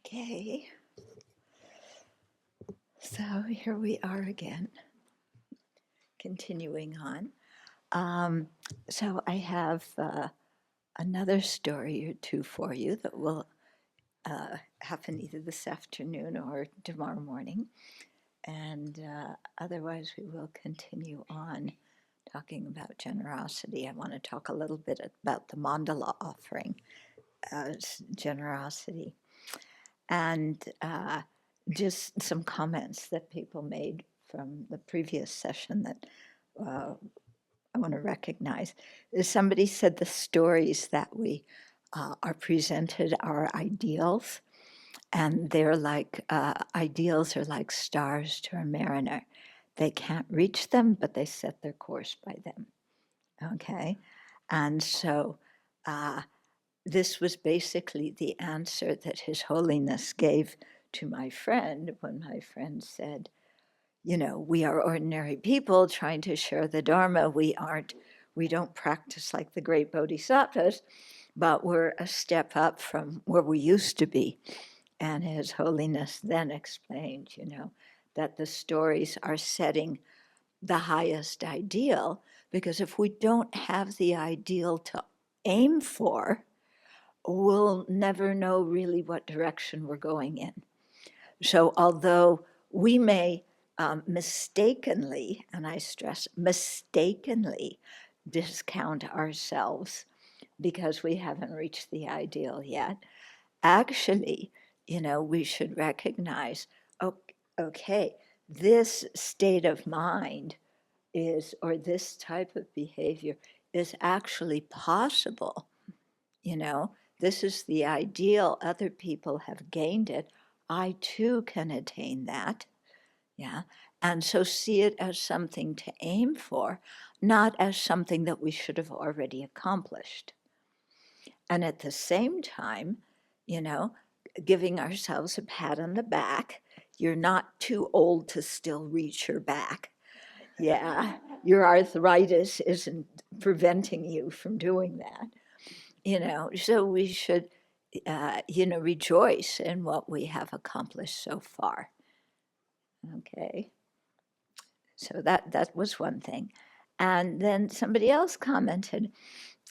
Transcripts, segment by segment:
Okay, so here we are again, continuing on. So I have another story or two for you that will happen either this afternoon or tomorrow morning. And otherwise, we will continue on talking about generosity. I want to talk a little bit about the Mandala Offering as generosity. And just some comments that people made from the previous session that I want to recognize. Somebody said the stories that we are presented are ideals, and they're like ideals are like stars to a mariner. They can't reach them, but they set their course by them. Okay, and so this was basically the answer that His Holiness gave to my friend when my friend said, you know, we are ordinary people trying to share the Dharma. We don't practice like the great bodhisattvas, but we're a step up from where we used to be. And His Holiness then explained, you know, that the stories are setting the highest ideal, because if we don't have the ideal to aim for, we'll never know really what direction we're going in. So although we may mistakenly, and I stress mistakenly, discount ourselves because we haven't reached the ideal yet, actually, you know, we should recognize, okay, this state of mind is, or this type of behavior is actually possible. You know, this is the ideal. Other people have gained it. I too can attain that. Yeah. And so see it as something to aim for, not as something that we should have already accomplished. And at the same time, you know, giving ourselves a pat on the back. You're not too old to still reach your back. Yeah. Your arthritis isn't preventing you from doing that. You know, so we should, you know, rejoice in what we have accomplished so far. Okay. So that was one thing. And then somebody else commented,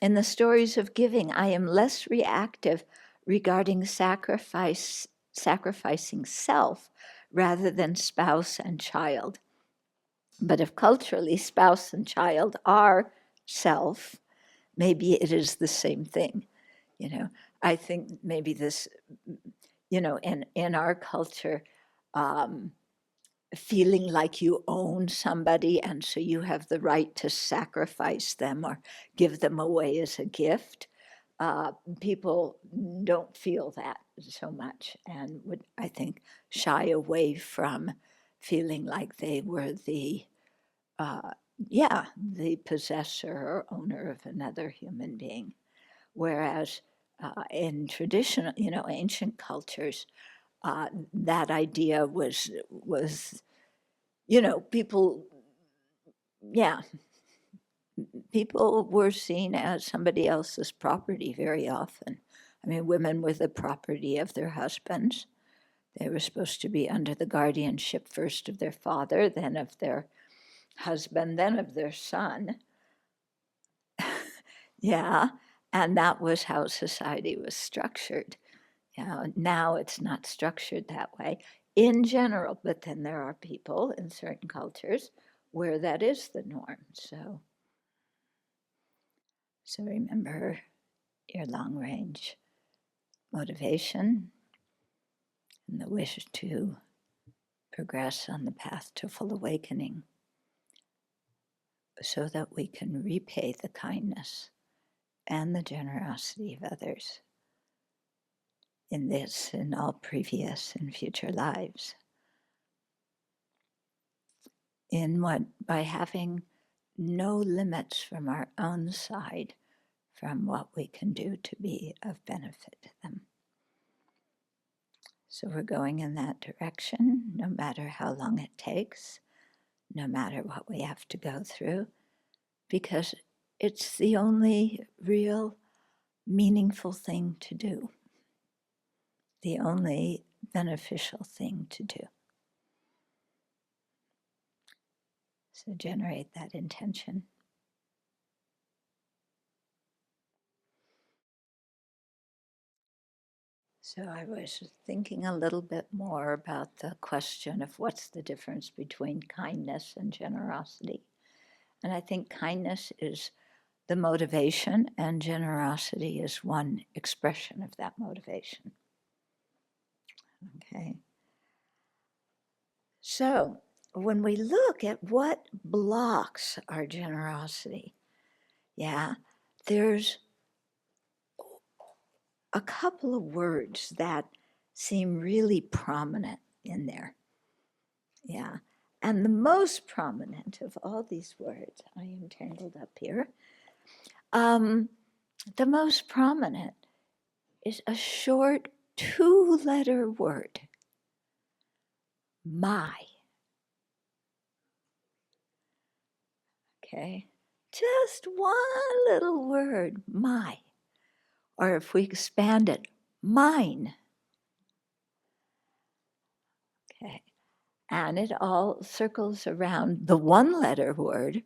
in the stories of giving, I am less reactive regarding sacrificing self rather than spouse and child. But if culturally spouse and child are self, maybe it is the same thing. You know, I think maybe this, you know, in our culture, feeling like you own somebody and so you have the right to sacrifice them or give them away as a gift. People don't feel that so much and would, I think, shy away from feeling like they were the possessor or owner of another human being. Whereas in traditional, you know, ancient cultures, that idea was, you know, people were seen as somebody else's property very often. I mean, women were the property of their husbands. They were supposed to be under the guardianship first of their father, then of their husband, then of their son. Yeah, and that was how society was structured. You know, now it's not structured that way in general, but then there are people in certain cultures where that is the norm. So remember your long range motivation and the wish to progress on the path to full awakening so that we can repay the kindness and the generosity of others in this and all previous and future lives. By having no limits from our own side from what we can do to be of benefit to them. So we're going in that direction, no matter how long it takes, no matter what we have to go through, because it's the only real meaningful thing to do. the only beneficial thing to do. So generate that intention. So I was thinking a little bit more about the question of what's the difference between kindness and generosity. And I think kindness is the motivation, and generosity is one expression of that motivation. Okay. So when we look at what blocks our generosity, there's a couple of words that seem really prominent in there. And the most prominent of all these words, I am tangled up here, the most prominent is a short 2-letter word, my. Okay, just one little word, my. Or if we expand it, mine. Okay, and it all circles around the 1-letter word,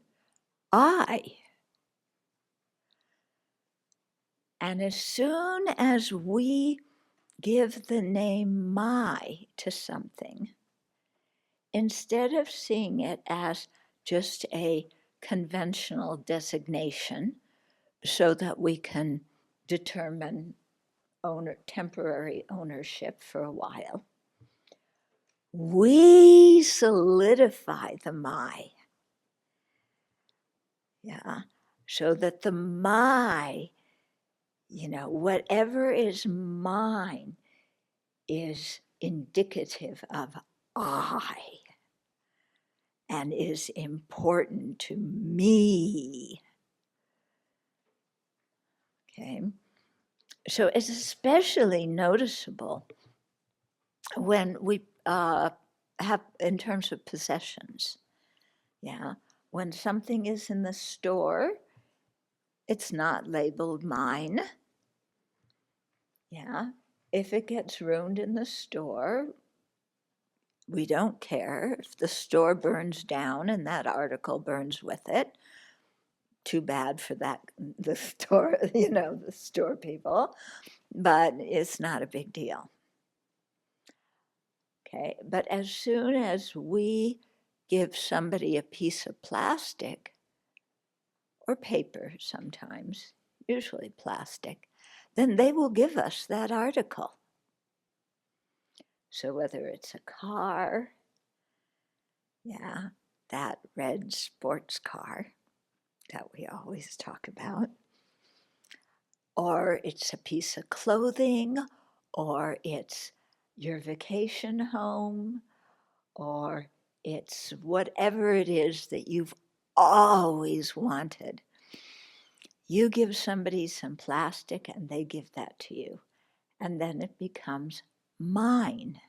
I. And as soon as we give the name my to something, instead of seeing it as just a conventional designation so that we can determine temporary ownership for a while, we solidify the my. So that the my, whatever is mine is indicative of I and is important to me. Okay, so it's especially noticeable when we have, in terms of possessions. When something is in the store, it's not labeled mine. If it gets ruined in the store, we don't care. If the store burns down and that article burns with it, too bad for the store, the store people, but it's not a big deal. Okay, but as soon as we give somebody a piece of plastic or paper sometimes, usually plastic, then they will give us that article. So whether it's a car, that red sports car that we always talk about, or it's a piece of clothing, or it's your vacation home, or it's whatever it is that you've always wanted. You give somebody some plastic and they give that to you, and then it becomes mine.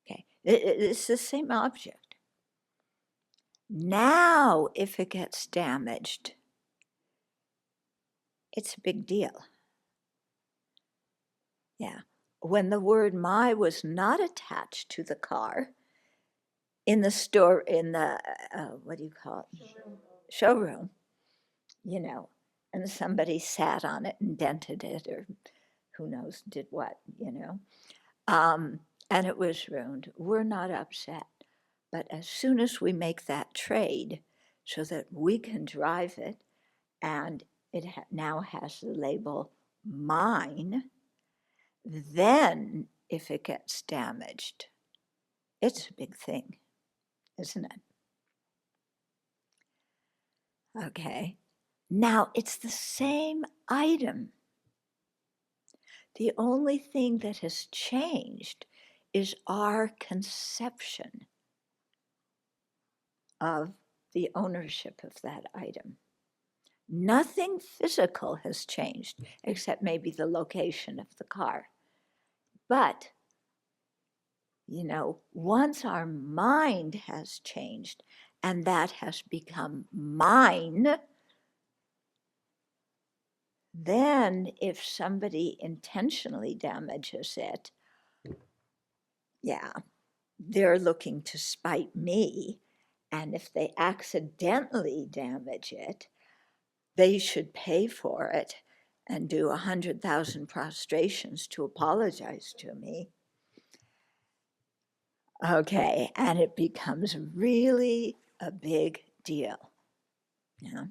Okay, it's the same object. Now, if it gets damaged, it's a big deal. When the word my was not attached to the car, in the store, in the, what do you call it? Showroom, and somebody sat on it and dented it, or who knows, did what, and it was ruined. We're not upset. But as soon as we make that trade so that we can drive it, and it now has the label mine, then if it gets damaged, it's a big thing, isn't it? Okay, now it's the same item. The only thing that has changed is our conception of the ownership of that item. Nothing physical has changed, except maybe the location of the car. But, once our mind has changed and that has become mine, Then if somebody intentionally damages it, yeah, they're looking to spite me. And if they accidentally damage it, they should pay for it and do 100,000 prostrations to apologize to me. Okay, and it becomes really a big deal. Yeah.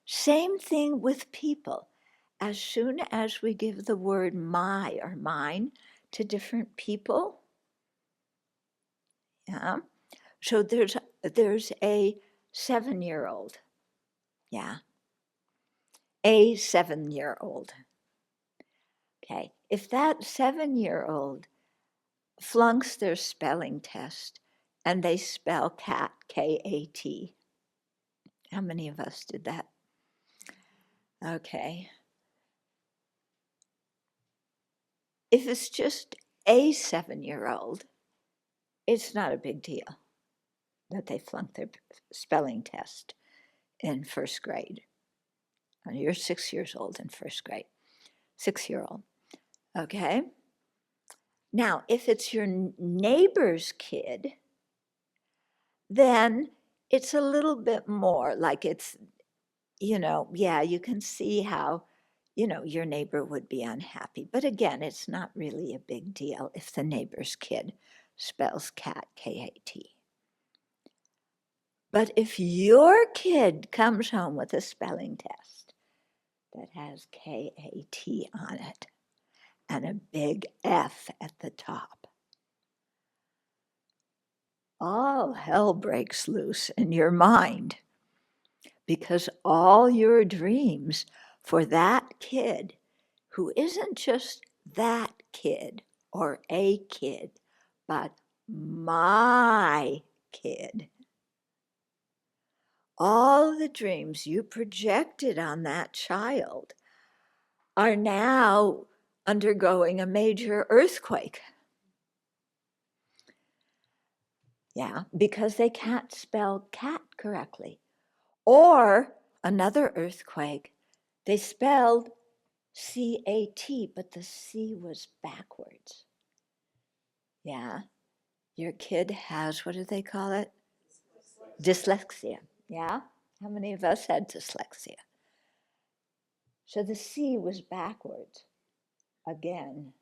Same thing with people. As soon as we give the word my or mine to different people, yeah. So there's a 7-year-old, yeah, a 7-year-old. Okay, if that 7-year-old flunks their spelling test and they spell cat, K-A-T, how many of us did that? Okay. If it's just a 7-year-old, it's not a big deal that they flunked their spelling test in first grade. You're 6 years old in first grade, 6-year-old, okay? Now, if it's your neighbor's kid, then it's a little bit more like it's, yeah, you can see how, your neighbor would be unhappy. But again, it's not really a big deal if the neighbor's kid spells cat, K-A-T. But if your kid comes home with a spelling test that has K-A-T on it and a big F at the top, all hell breaks loose in your mind, because all your dreams for that kid, who isn't just that kid or a kid, but my kid, all the dreams you projected on that child are now undergoing a major earthquake. Yeah, because they can't spell cat correctly. Or another earthquake, they spelled C-A-T, but the C was backwards. Yeah, your kid has, what do they call it? Dyslexia. Yeah, how many of us had dyslexia? So the C was backwards again.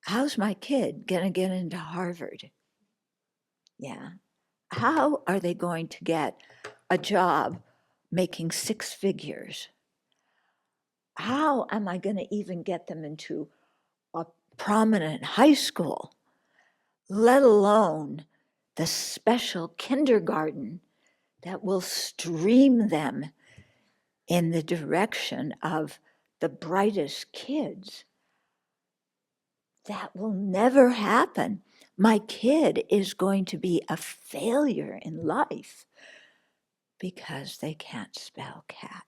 How's my kid going to get into Harvard? Yeah. How are they going to get a job making 6 figures? How am I going to even get them into a prominent high school, let alone the special kindergarten that will stream them in the direction of the brightest kids? That will never happen. My kid is going to be a failure in life because they can't spell cat.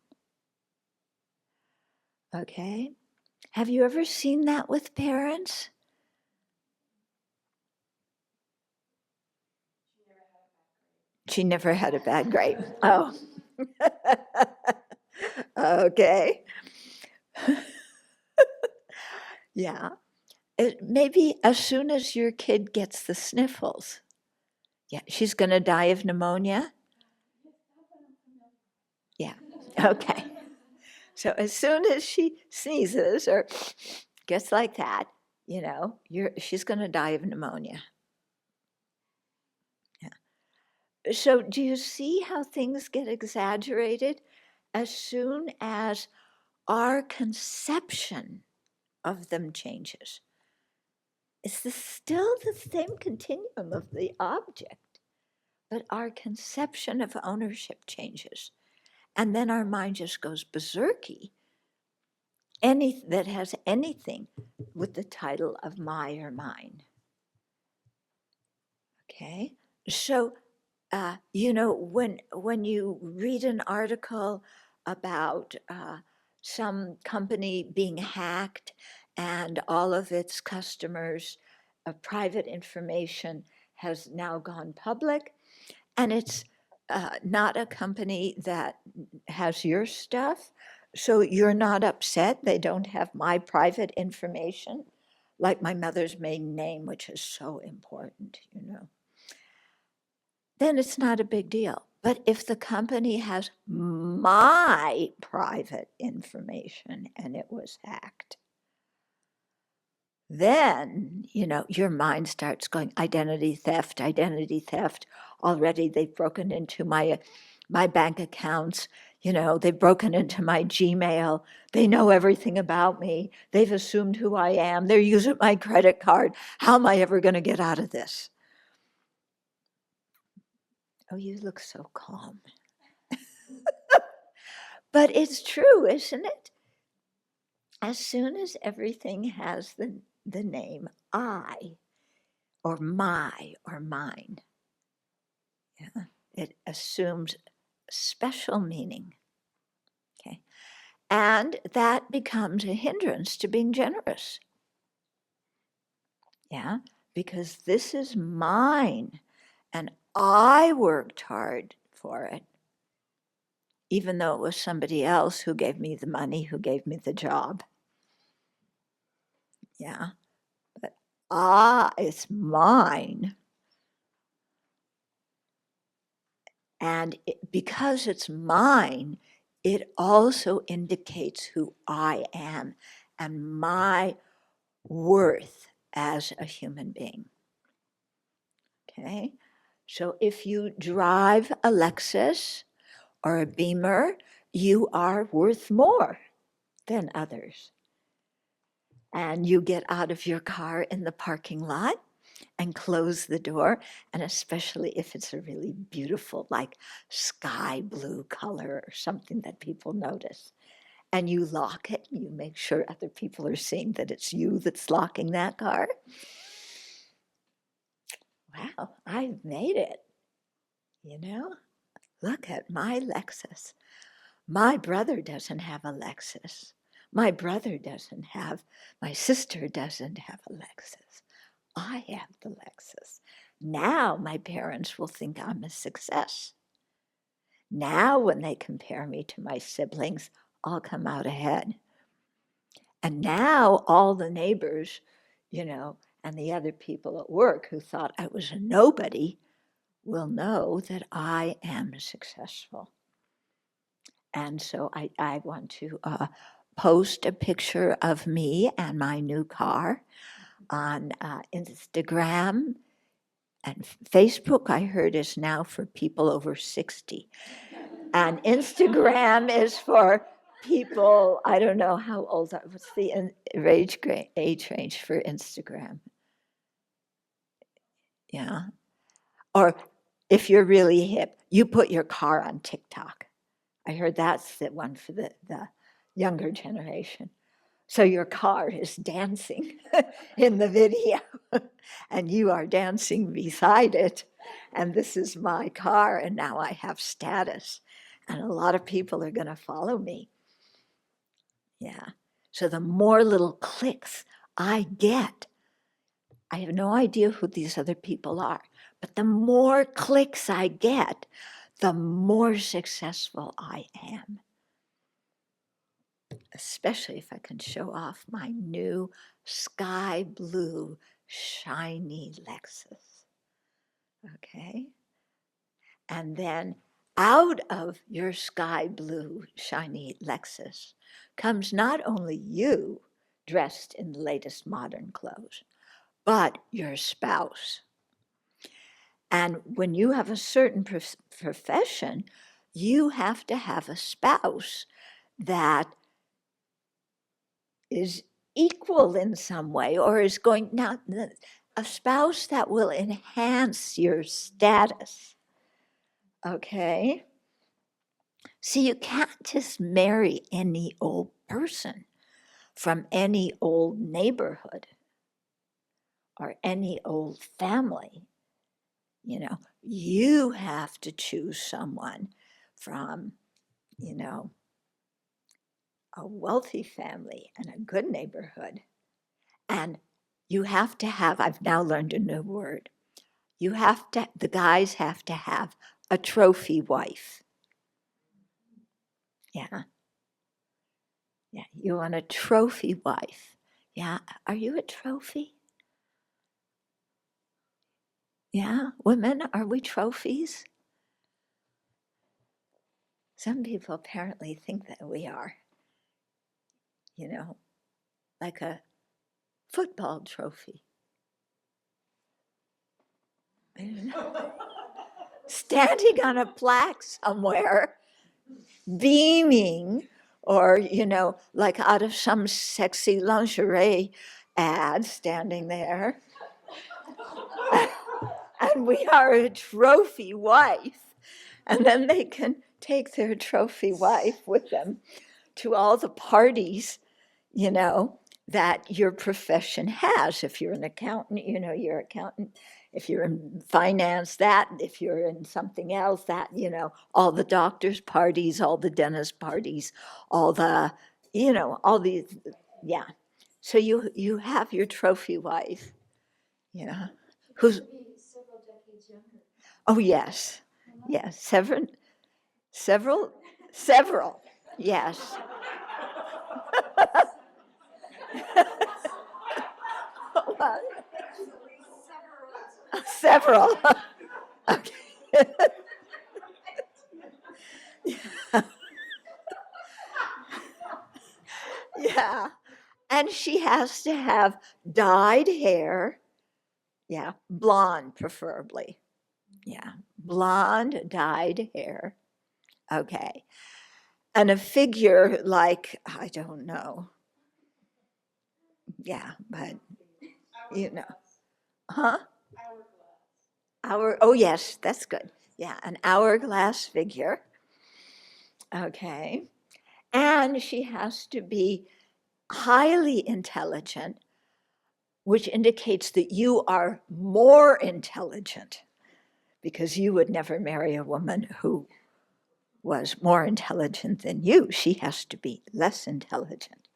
Okay? Have you ever seen that with parents? She never had a bad grade. Oh. Okay. Yeah. Maybe as soon as your kid gets the sniffles, yeah, she's going to die of pneumonia. Yeah. Okay. So as soon as she sneezes or gets like that, she's going to die of pneumonia. Yeah. So do you see how things get exaggerated? As soon as our conception of them changes, it's still the same continuum of the object, but our conception of ownership changes. And then our mind just goes berserky. That has anything with the title of my or mine. Okay, so when you read an article about some company being hacked and all of its customers' private information has now gone public, and it's not a company that has your stuff, so you're not upset. They don't have my private information, like my mother's maiden name, which is so important, you know. Then it's not a big deal. But if the company has my private information and it was hacked, then, you know, your mind starts going, identity theft, identity theft. Already they've broken into my bank accounts, you know, they've broken into my Gmail. They know everything about me. They've assumed who I am. They're using my credit card. How am I ever going to get out of this? Oh, you look so calm. But it's true, isn't it? As soon as everything has the name I, or my, or mine, yeah, it assumes special meaning. Okay, and that becomes a hindrance to being generous. Yeah, because this is mine, and I worked hard for it, even though it was somebody else who gave me the money, who gave me the job. Yeah, but it's mine. And because it's mine, it also indicates who I am and my worth as a human being. Okay? So if you drive a Lexus or a Beamer, you are worth more than others. And you get out of your car in the parking lot and close the door, and especially if it's a really beautiful, like sky blue color or something that people notice, and you lock it, you make sure other people are seeing that it's you that's locking that car. Wow, I've made it, you know? Look at my Lexus. My brother doesn't have a Lexus. My sister doesn't have a Lexus. I have the Lexus. Now my parents will think I'm a success. Now when they compare me to my siblings, I'll come out ahead. And now all the neighbors, you know, and the other people at work who thought I was a nobody will know that I am successful. And so I want to post a picture of me and my new car on Instagram and Facebook. I heard is now for people over 60. And Instagram is for people, I don't know how old, what's the age range for Instagram? Yeah. Or if you're really hip, you put your car on TikTok. I heard that's the one for the younger generation. So your car is dancing in the video, and you are dancing beside it. And this is my car, and now I have status. And a lot of people are going to follow me. Yeah. So the more little clicks I get, I have no idea who these other people are, but the more clicks I get, the more successful I am. Especially if I can show off my new sky blue shiny Lexus. Okay? And then out of your sky blue shiny Lexus comes not only you dressed in the latest modern clothes, but your spouse. And when you have a certain profession, you have to have a spouse that is equal in some way, or is going, now, a spouse that will enhance your status. Okay? See, you can't just marry any old person from any old neighborhood or any old family. You know, you have to choose someone from, you know, a wealthy family and a good neighborhood. And you have to have, I've now learned a new word. The guys have to have a trophy wife. Yeah. Yeah, you want a trophy wife. Yeah, are you a trophy? Yeah, women, are we trophies? Some people apparently think that we are, like a football trophy. I don't know. Standing on a plaque somewhere, beaming, or, like out of some sexy lingerie ad standing there. And we are a trophy wife. And then they can take their trophy wife with them to all the parties, that your profession has. If you're an accountant, you're an accountant. If you're in finance, that. If you're in something else, that, all the doctors' parties, all the dentist parties, all the, all these, yeah. So you have your trophy wife, who's several decades younger. Oh, yes. Yes. Several, yes. What? Several. Okay. Yeah. And she has to have dyed hair. Yeah. Blonde, preferably. Yeah. Blonde, dyed hair. Okay. And a figure like, I don't know. Yeah, but, Huh? Oh, yes, that's good. Yeah, an hourglass figure. Okay. And she has to be highly intelligent, which indicates that you are more intelligent, because you would never marry a woman who was more intelligent than you. She has to be less intelligent.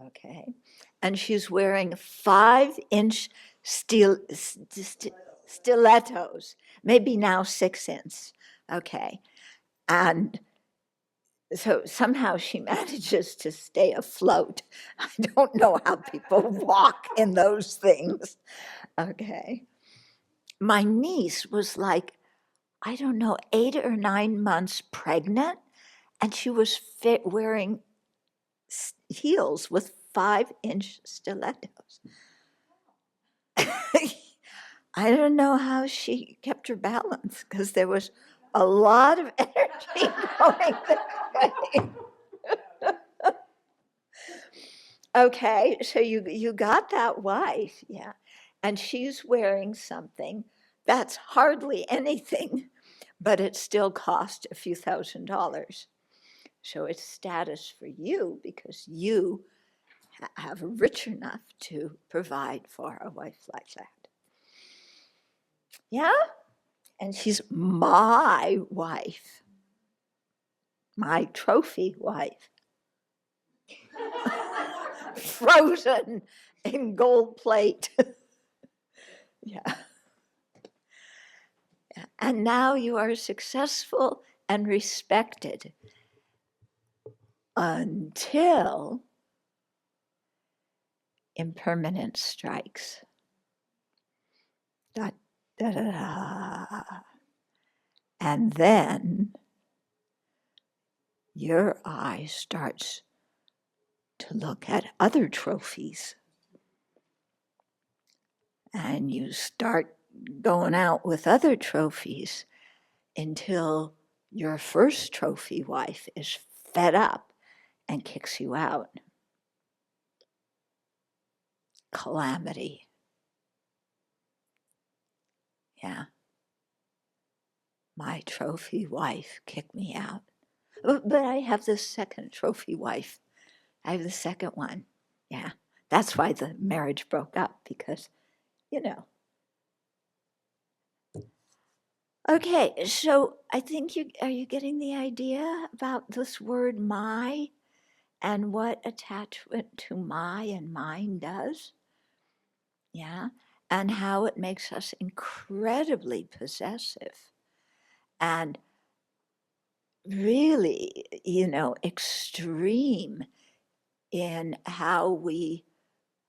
Okay. And she's wearing 5-inch stilettos, maybe now 6-inch. Okay. And so somehow she manages to stay afloat. I don't know how people walk in those things. Okay. My niece was like, I don't know, 8 or 9 months pregnant, and she was wearing heels with 5-inch stilettos. I don't know how she kept her balance, because there was a lot of energy going this way. Okay, so you got that wife, yeah, and she's wearing something that's hardly anything, but it still cost a few $1,000s. So it's status for you, because you have rich enough to provide for a wife like that. Yeah? And she's my wife, my trophy wife, frozen in gold plate. Yeah. And now you are successful and respected until impermanence strikes. Da, da, da, da. And then your eye starts to look at other trophies. And you start going out with other trophies until your first trophy wife is fed up and kicks you out. Calamity. Yeah. My trophy wife kicked me out. But I have this second trophy wife. I have the second one. Yeah. That's why the marriage broke up, because, Okay, so I think are you getting the idea about this word my and what attachment to my and mine does? Yeah. And how it makes us incredibly possessive. and really, extreme in how we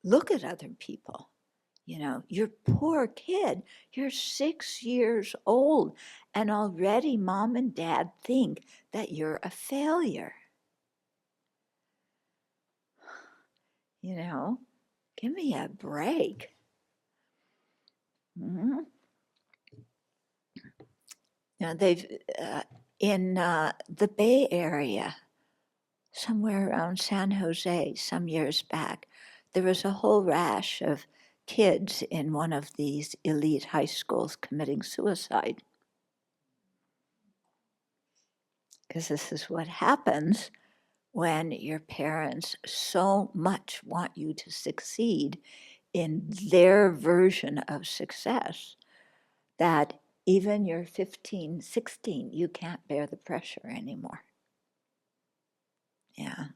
look at other people. Your poor kid, you're 6 years old, and already mom and dad think that you're a failure. Give me a break. Mm-hmm. They've in the Bay Area, somewhere around San Jose, some years back, there was a whole rash of kids in one of these elite high schools committing suicide. Because this is what happens when your parents so much want you to succeed in their version of success that even you're 15, 16, you can't bear the pressure anymore. Yeah.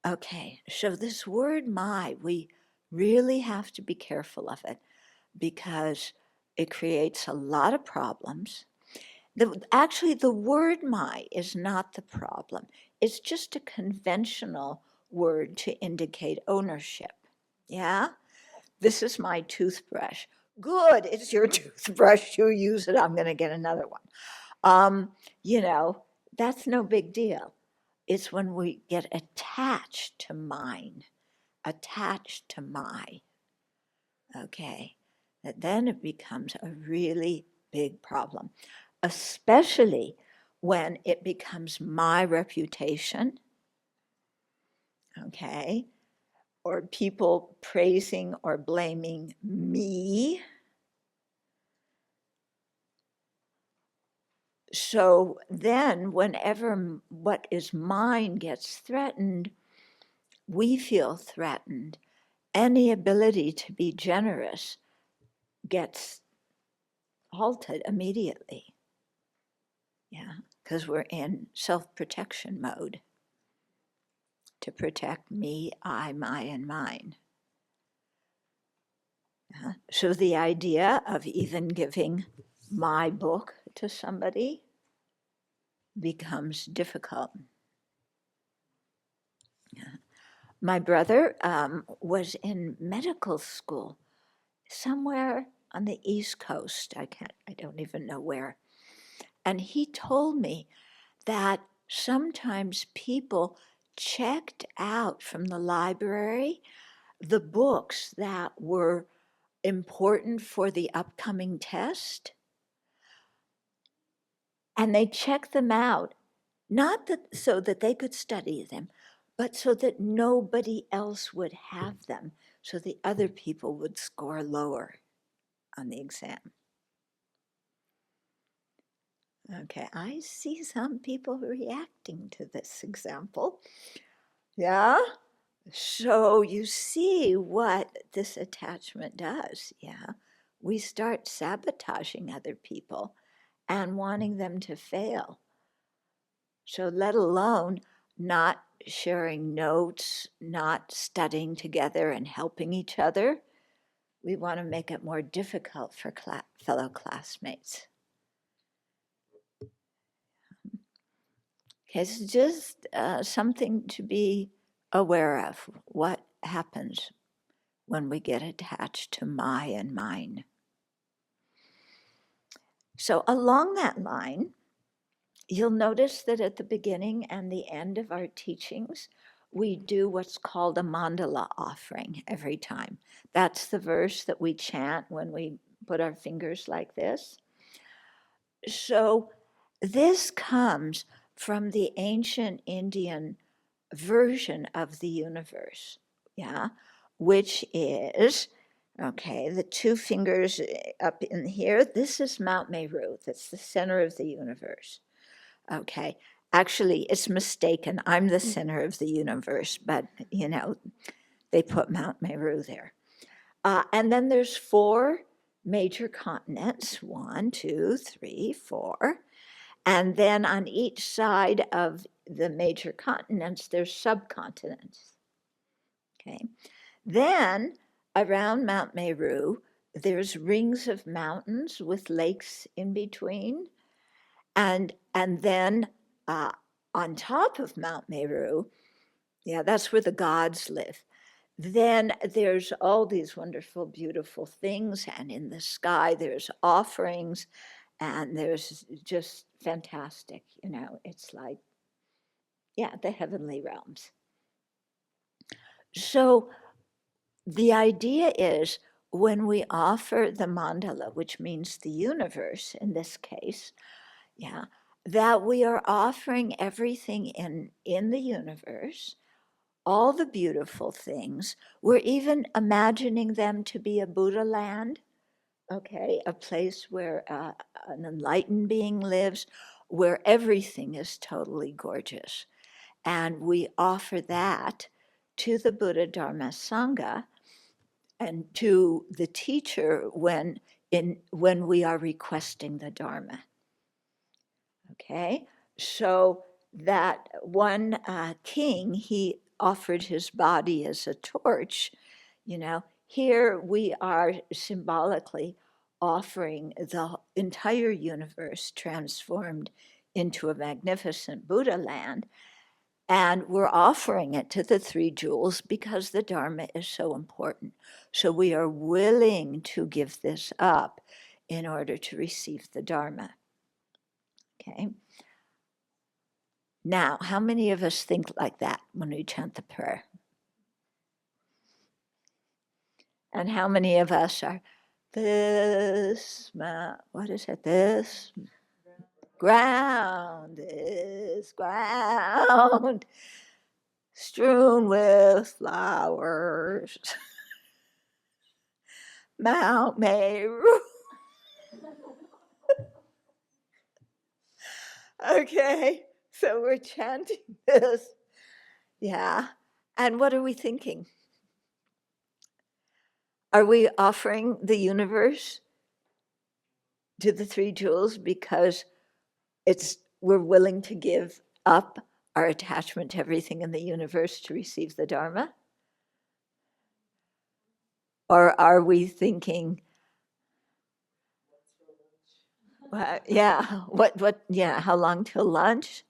Okay, so this word my, we really have to be careful of it because it creates a lot of problems. Actually, the word my is not the problem. It's just a conventional word to indicate ownership. Yeah? This is my toothbrush. Good, it's your toothbrush. You use it. I'm going to get another one. That's no big deal. It's when we get attached to mine, attached to my, okay, that then it becomes a really big problem, especially when it becomes my reputation, okay, or people praising or blaming me. So then, whenever what is mine gets threatened, we feel threatened. Any ability to be generous gets halted immediately. Yeah, because we're in self-protection mode to protect me, I, my, and mine. So the idea of even giving my book to somebody becomes difficult. Yeah. My brother was in medical school somewhere on the East Coast. I don't even know where. And he told me that sometimes people checked out from the library the books that were important for the upcoming test. And they checked them out, not that so that they could study them, but so that nobody else would have them, so the other people would score lower on the exam. Okay, I see some people reacting to this example. Yeah? So you see what this attachment does, yeah? We start sabotaging other people and wanting them to fail. So let alone not sharing notes, not studying together and helping each other. We want to make it more difficult for fellow classmates. Okay, it's just something to be aware of, what happens when we get attached to my and mine. So along that line, you'll notice that at the beginning and the end of our teachings, we do what's called a mandala offering every time. That's the verse that we chant when we put our fingers like this. So this comes from the ancient Indian version of the universe, yeah, which is, okay, the two fingers up in here. This is Mount Meru. That's the center of the universe. Okay, actually, it's mistaken. I'm the center of the universe, but they put Mount Meru there. And then there's 4 major continents, 1, 2, 3, 4. And then on each side of the major continents, there's subcontinents. Okay. Then around Mount Meru, there's rings of mountains with lakes in between. And then on top of Mount Meru, yeah, that's where the gods live. Then there's all these wonderful, beautiful things. And in the sky, there's offerings. And there's just fantastic, it's like, yeah, the heavenly realms. So the idea is when we offer the mandala, which means the universe in this case, yeah, that we are offering everything in the universe, all the beautiful things. We're even imagining them to be a Buddha land, okay, a place where an enlightened being lives, where everything is totally gorgeous. And we offer that to the Buddha, Dharma, Sangha, and to the teacher when we are requesting the Dharma. Okay, so that one king, he offered his body as a torch. Here we are symbolically offering the entire universe transformed into a magnificent Buddha land. And we're offering it to the three jewels because the Dharma is so important. So we are willing to give this up in order to receive the Dharma. Okay. Now, how many of us think like that when we chant the prayer? And how many of us are, this ground is ground, strewn with flowers, Mount Meru. Okay, so we're chanting this. Yeah. And what are we thinking? Are we offering the universe to the three jewels because we're willing to give up our attachment to everything in the universe to receive the Dharma? Or are we thinking, how long till lunch?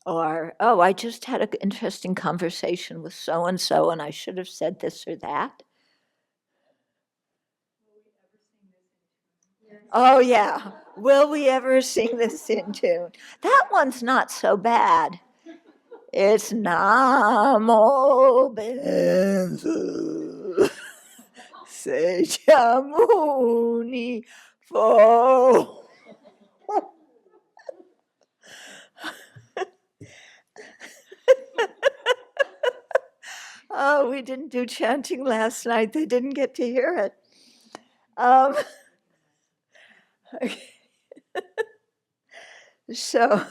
Or, I just had an interesting conversation with so-and-so and I should have said this or that. Oh, yeah. Will we ever sing this in tune? That one's not so bad. It's Namo Benzu Sejamuni Fo. Oh, we didn't do chanting last night. They didn't get to hear it. Okay. So,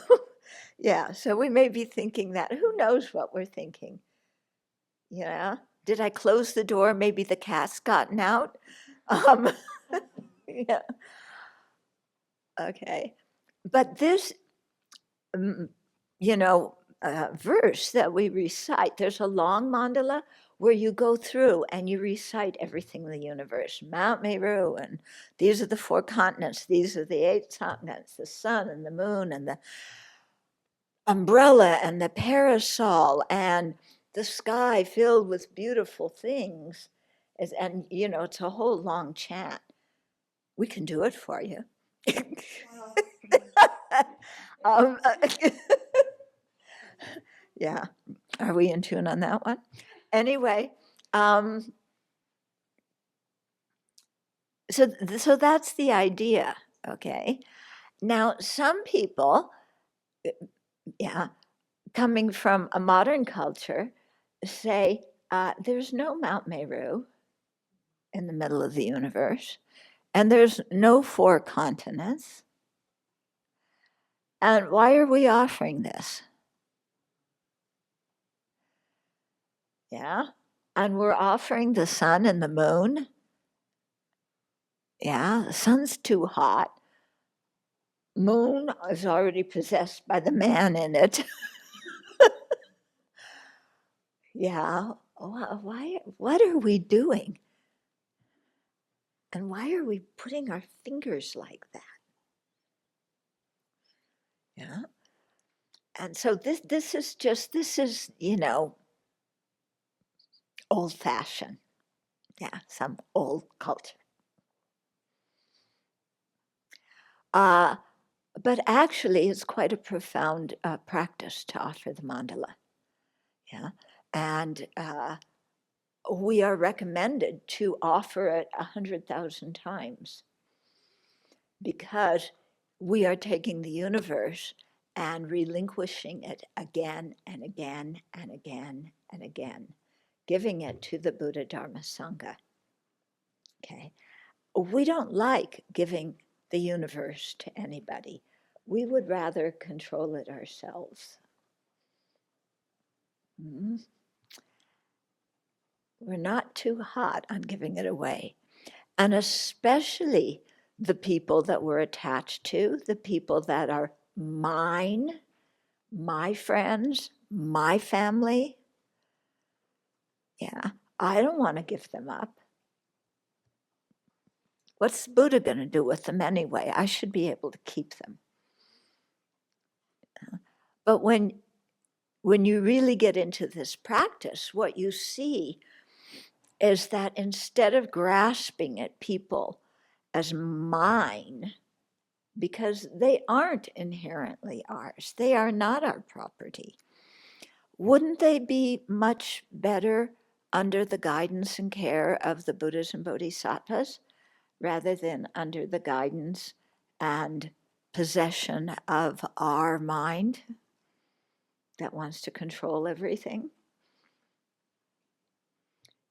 yeah, so we may be thinking that. Who knows what we're thinking? Yeah. Did I close the door? Maybe the cat's gotten out. Yeah. Okay. But this, verse that we recite, there's a long mandala where you go through and you recite everything in the universe. Mount Meru, and these are the four continents, these are the eight continents, the sun and the moon and the umbrella and the parasol and the sky filled with beautiful things. And, it's a whole long chant. We can do it for you. Yeah. Are we in tune on that one? Anyway, so that's the idea, okay? Now, some people, coming from a modern culture, say there's no Mount Meru in the middle of the universe, and there's no four continents. And why are we offering this? Yeah. And we're offering the sun and the moon. Yeah, the sun's too hot. Moon is already possessed by the man in it. Yeah. Why? What are we doing? And why are we putting our fingers like that? Yeah. And so this is, old-fashioned. Yeah, some old culture. But actually, it's quite a profound practice to offer the mandala. Yeah. And we are recommended to offer it 100,000 times because we are taking the universe and relinquishing it again and again and again and again, giving it to the Buddha Dharma Sangha. Okay. We don't like giving the universe to anybody. We would rather control it ourselves. Mm-hmm. We're not too hot on giving it away. And especially the people that we're attached to, the people that are mine, my friends, my family. Yeah, I don't want to give them up. What's Buddha going to do with them anyway? I should be able to keep them. But when you really get into this practice, what you see is that instead of grasping at people as mine, because they aren't inherently ours, they are not our property, wouldn't they be much better under the guidance and care of the Buddhas and Bodhisattvas rather than under the guidance and possession of our mind that wants to control everything?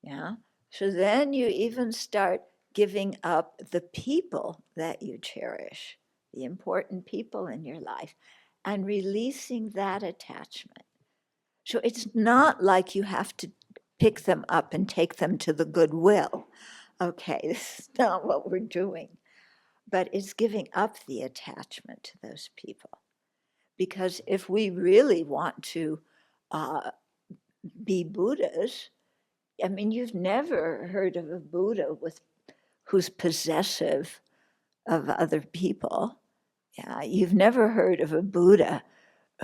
Yeah. So then you even start giving up the people that you cherish, the important people in your life, and releasing that attachment. So it's not like you have to pick them up and take them to the goodwill. Okay, this is not what we're doing. But it's giving up the attachment to those people. Because if we really want to be Buddhas, I mean, you've never heard of a Buddha who's possessive of other people. Yeah, you've never heard of a Buddha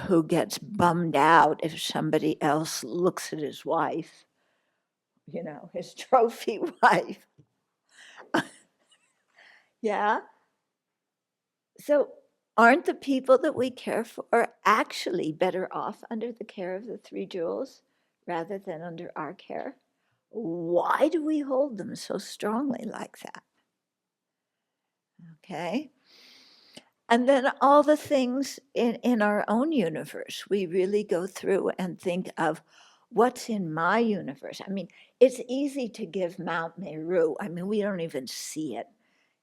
who gets bummed out if somebody else looks at his wife, his trophy wife. Yeah. So aren't the people that we care for actually better off under the care of the three jewels rather than under our care? Why do we hold them so strongly like that? Okay. And then all the things in our own universe, we really go through and think of what's in my universe. I mean, it's easy to give Mount Meru. I mean, we don't even see it.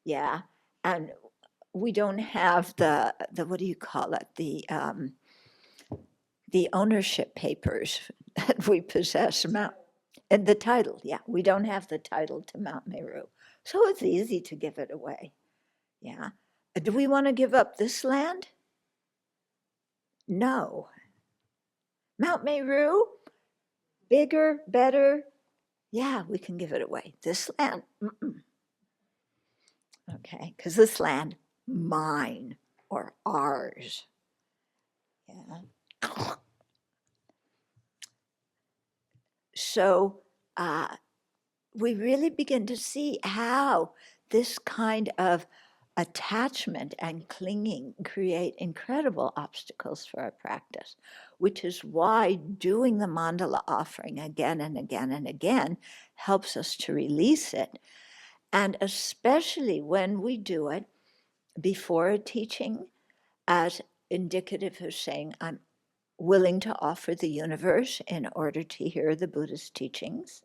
Yeah. And we don't have the what do you call it? The ownership papers that we possess. And the title, yeah. We don't have the title to Mount Meru. So it's easy to give it away. Yeah. Do we want to give up this land? No. Mount Meru, bigger, better. Yeah, we can give it away. This land, okay, because this land, mine or ours. Yeah. So we really begin to see how this kind of attachment and clinging create incredible obstacles for our practice, which is why doing the mandala offering again and again and again helps us to release it. And especially when we do it before a teaching as indicative of saying, I'm willing to offer the universe in order to hear the Buddha's teachings.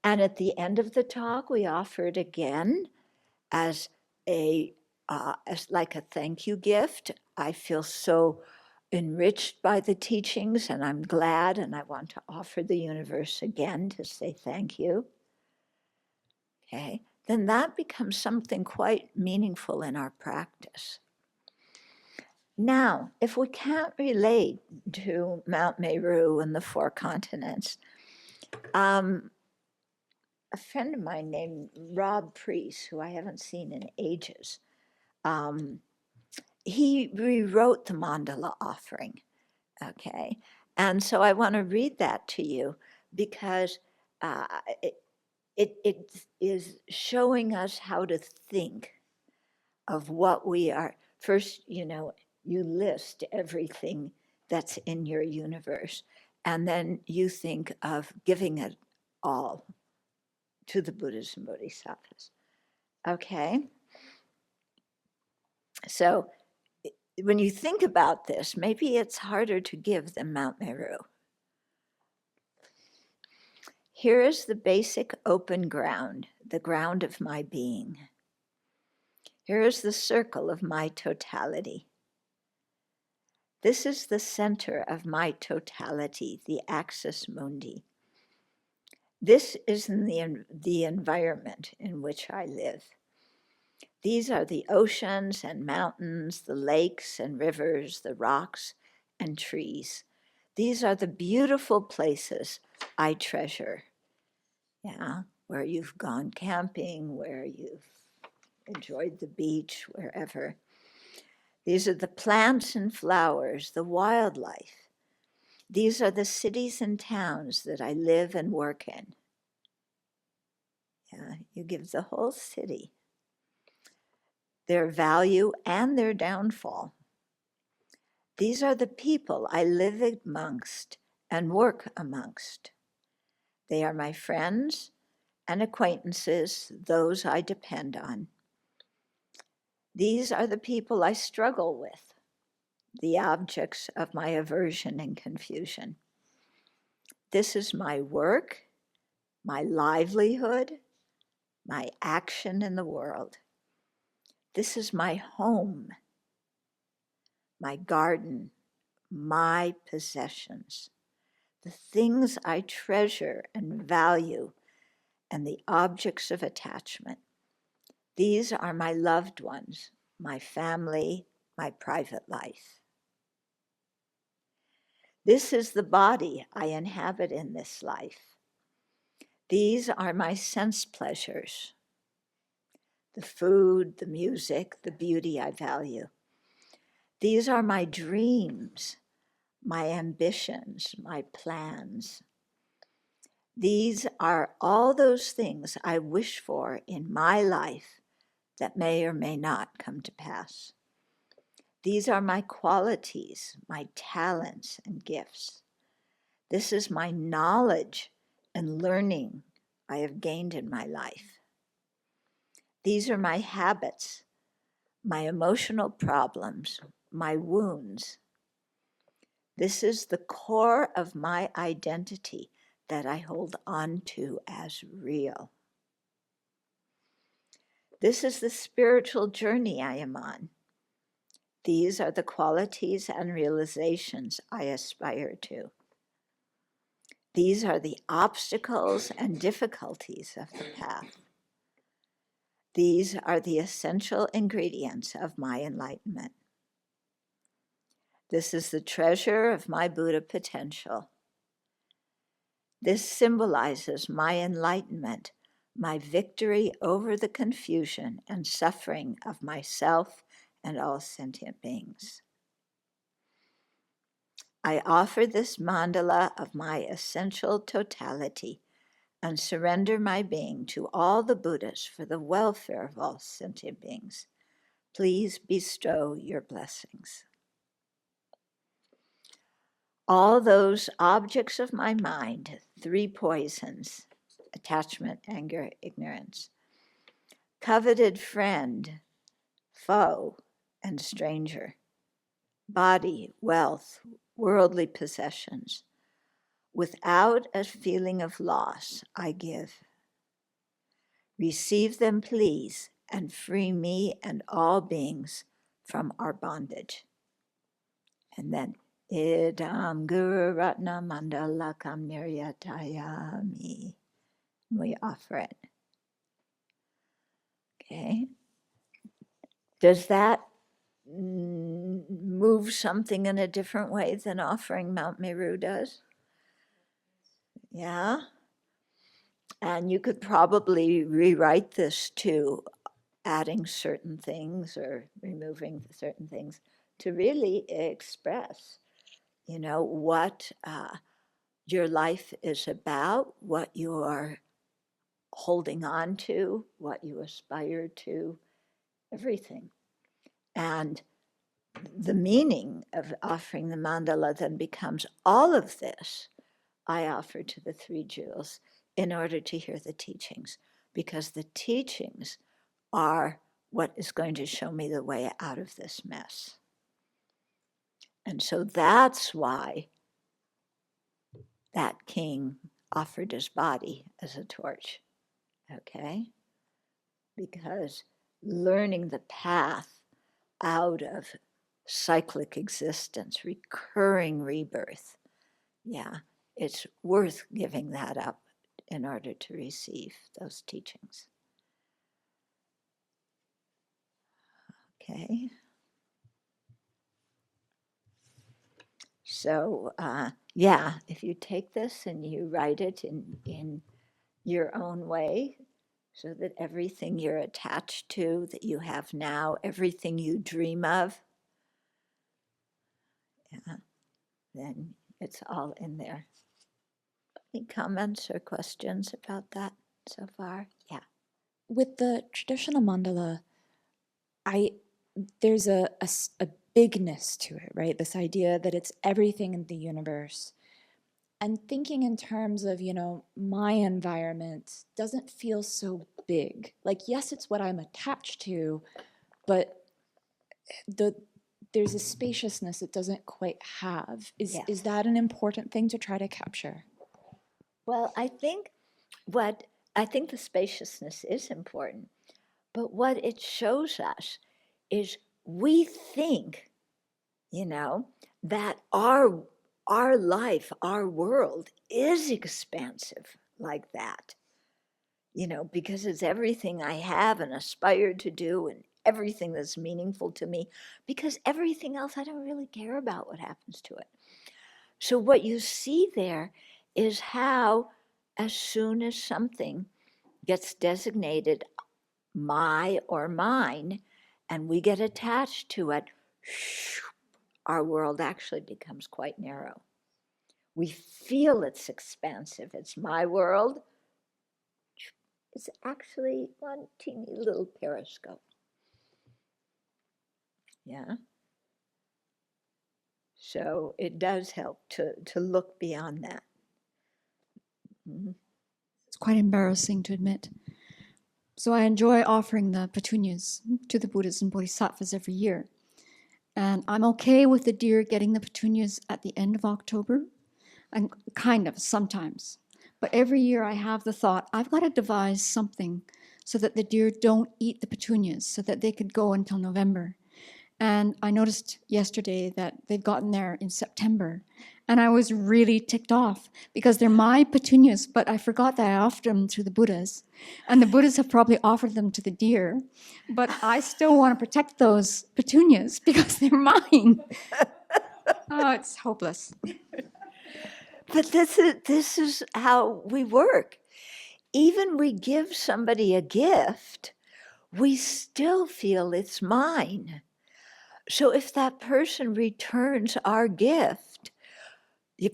And at the end of the talk, we offer it again as like a thank you gift. I feel so enriched by the teachings, and I'm glad, and I want to offer the universe again to say thank you. Okay, then that becomes something quite meaningful in our practice. Now, if we can't relate to Mount Meru and the four continents, a friend of mine named Rob Preece, who I haven't seen in ages, he rewrote the Mandala Offering, okay? And so I want to read that to you because it is showing us how to think of what we are. First, you list everything that's in your universe, and then you think of giving it all to the Buddhas and Bodhisattvas. Okay? So when you think about this, maybe it's harder to give than Mount Meru. Here is the basic open ground, the ground of my being. Here is the circle of my totality. This is the center of my totality, the axis mundi. This is the environment in which I live. These are the oceans and mountains, the lakes and rivers, the rocks and trees. These are the beautiful places I treasure. Yeah, where you've gone camping, where you've enjoyed the beach, wherever. These are the plants and flowers, the wildlife. These are the cities and towns that I live and work in. Yeah, you give the whole city their value and their downfall. These are the people I live amongst and work amongst. They are my friends and acquaintances, those I depend on. These are the people I struggle with, the objects of my aversion and confusion. This is my work, my livelihood, my action in the world. This is my home, my garden, my possessions, the things I treasure and value, and the objects of attachment. These are my loved ones, my family, my private life. This is the body I inhabit in this life. These are my sense pleasures, the food, the music, the beauty I value. These are my dreams, my ambitions, my plans. These are all those things I wish for in my life that may or may not come to pass. These are my qualities, my talents and gifts. This is my knowledge and learning I have gained in my life. These are my habits, my emotional problems, my wounds. This is the core of my identity that I hold on to as real. This is the spiritual journey I am on. These are the qualities and realizations I aspire to. These are the obstacles and difficulties of the path. These are the essential ingredients of my enlightenment. This is the treasure of my Buddha potential. This symbolizes my enlightenment, my victory over the confusion and suffering of myself and all sentient beings. I offer this mandala of my essential totality and surrender my being to all the Buddhas for the welfare of all sentient beings. Please bestow your blessings. All those objects of my mind, three poisons, attachment, anger, ignorance, coveted friend, foe, and stranger, body, wealth, worldly possessions, without a feeling of loss, I give. Receive them, please, and free me and all beings from our bondage. And then, Idam Guru Ratna Mandalakam Niryatayami. We offer it. Okay. Does that move something in a different way than offering Mount Meru does? Yeah. And you could probably rewrite this to adding certain things or removing certain things to really express, what your life is about, what you're holding on to, what you aspire to, everything. And the meaning of offering the mandala then becomes all of this I offer to the three jewels in order to hear the teachings, because the teachings are what is going to show me the way out of this mess. And so that's why that king offered his body as a torch, okay? Because learning the path out of cyclic existence, recurring rebirth, yeah, it's worth giving that up in order to receive those teachings. Okay. So, yeah, if you take this and you write it in your own way, so that everything you're attached to, that you have now, everything you dream of, yeah, then it's all in there. Any comments or questions about that so far? Yeah. With the traditional mandala, there's a bigness to it, right? This idea that it's everything in the universe. And thinking in terms of, my environment doesn't feel so big. Like, yes, it's what I'm attached to, but there's a spaciousness it doesn't quite have. Yes. Is that an important thing to try to capture? Well, I think the spaciousness is important, but what it shows us is we think, that our life, our world is expansive like that, because it's everything I have and aspire to do and everything that's meaningful to me, because everything else I don't really care about what happens to it. So what you see there is how as soon as something gets designated my or mine and we get attached to it, our world actually becomes quite narrow. We feel it's expansive. It's my world. It's actually one teeny little periscope. Yeah. So it does help to look beyond that. Mm-hmm. It's quite embarrassing to admit. So I enjoy offering the petunias to the Buddhas and Bodhisattvas every year. And I'm okay with the deer getting the petunias at the end of October, and kind of sometimes. But every year I have the thought, I've got to devise something so that the deer don't eat the petunias, so that they could go until November. And I noticed yesterday that they've gotten there in September. And I was really ticked off because they're my petunias, but I forgot that I offered them to the Buddhas. And the Buddhas have probably offered them to the deer. But I still want to protect those petunias because they're mine. Oh, it's hopeless. But this is how we work. Even we give somebody a gift, we still feel it's mine. So if that person returns our gift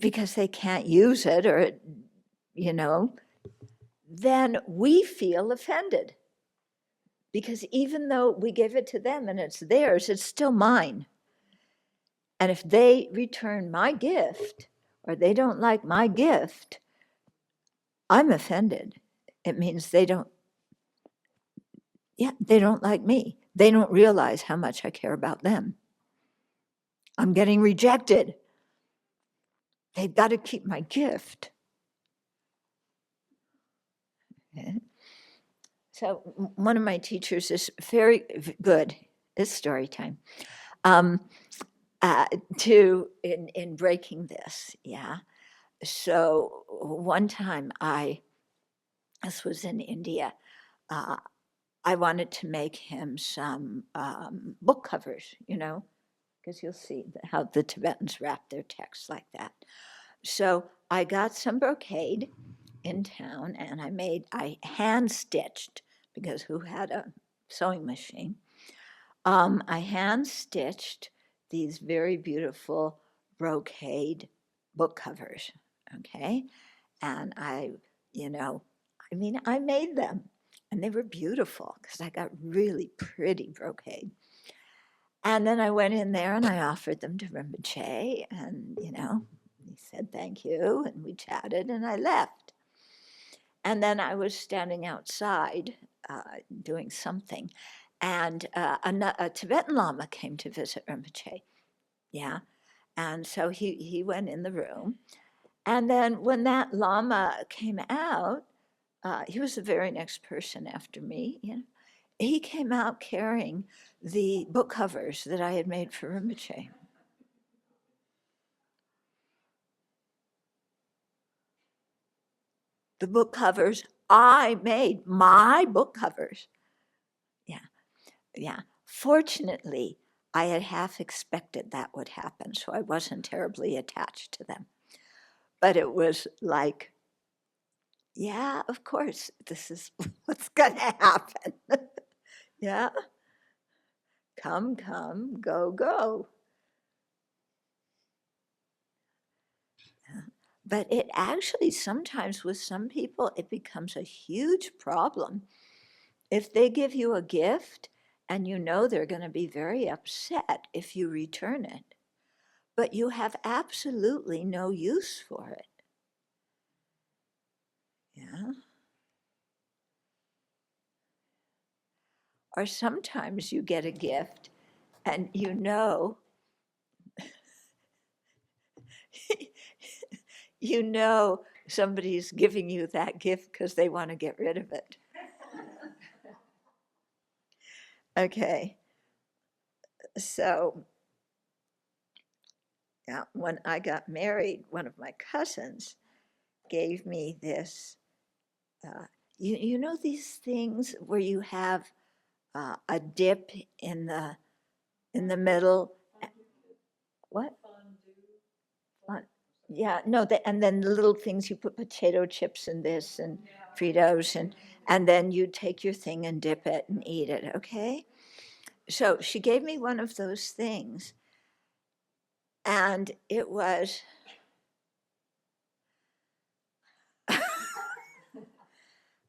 because they can't use it or, then we feel offended. Because even though we give it to them and it's theirs, it's still mine. And if they return my gift or they don't like my gift, I'm offended. It means they don't like me. They don't realize how much I care about them. I'm getting rejected. They've got to keep my gift. Okay. So one of my teachers is very good. It's story time. In breaking this, yeah. So one time this was in India, I wanted to make him some book covers, because you'll see how the Tibetans wrap their texts like that. So I got some brocade in town, and I hand stitched, because who had a sewing machine? I hand stitched these very beautiful brocade book covers, okay? And I made them, and they were beautiful because I got really pretty brocade. And then I went in there and I offered them to Rinpoche, and he said thank you, and we chatted, and I left. And then I was standing outside doing something, and a Tibetan Lama came to visit Rinpoche. Yeah. And so he went in the room. And then when that Lama came out, he was the very next person after me. He came out carrying the book covers that I had made for Rinpoche. The book covers I made, my book covers. Yeah. Fortunately, I had half expected that would happen, so I wasn't terribly attached to them. But it was like, yeah, of course, this is what's going to happen. Yeah. Come, go, go. But it actually, sometimes with some people, it becomes a huge problem. If they give you a gift and they're going to be very upset if you return it, but you have absolutely no use for it. Yeah. Or sometimes you get a gift and somebody's giving you that gift because they want to get rid of it. Okay. So, yeah, when I got married, one of my cousins gave me this, these things where you have a dip in the middle. What? Yeah, no, and then the little things, you put potato chips in this and Fritos, and then you take your thing and dip it and eat it, okay? So she gave me one of those things, and it was,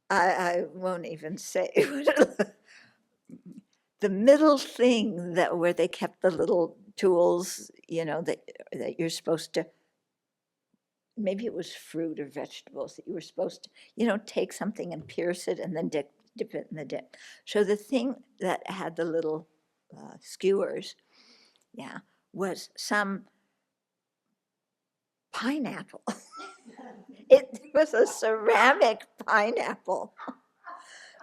I won't even say, the middle thing where they kept the little tools, that you're supposed to, maybe it was fruit or vegetables that you were supposed to, take something and pierce it and then dip it in the dip. So the thing that had the little skewers, was some pineapple. It was a ceramic pineapple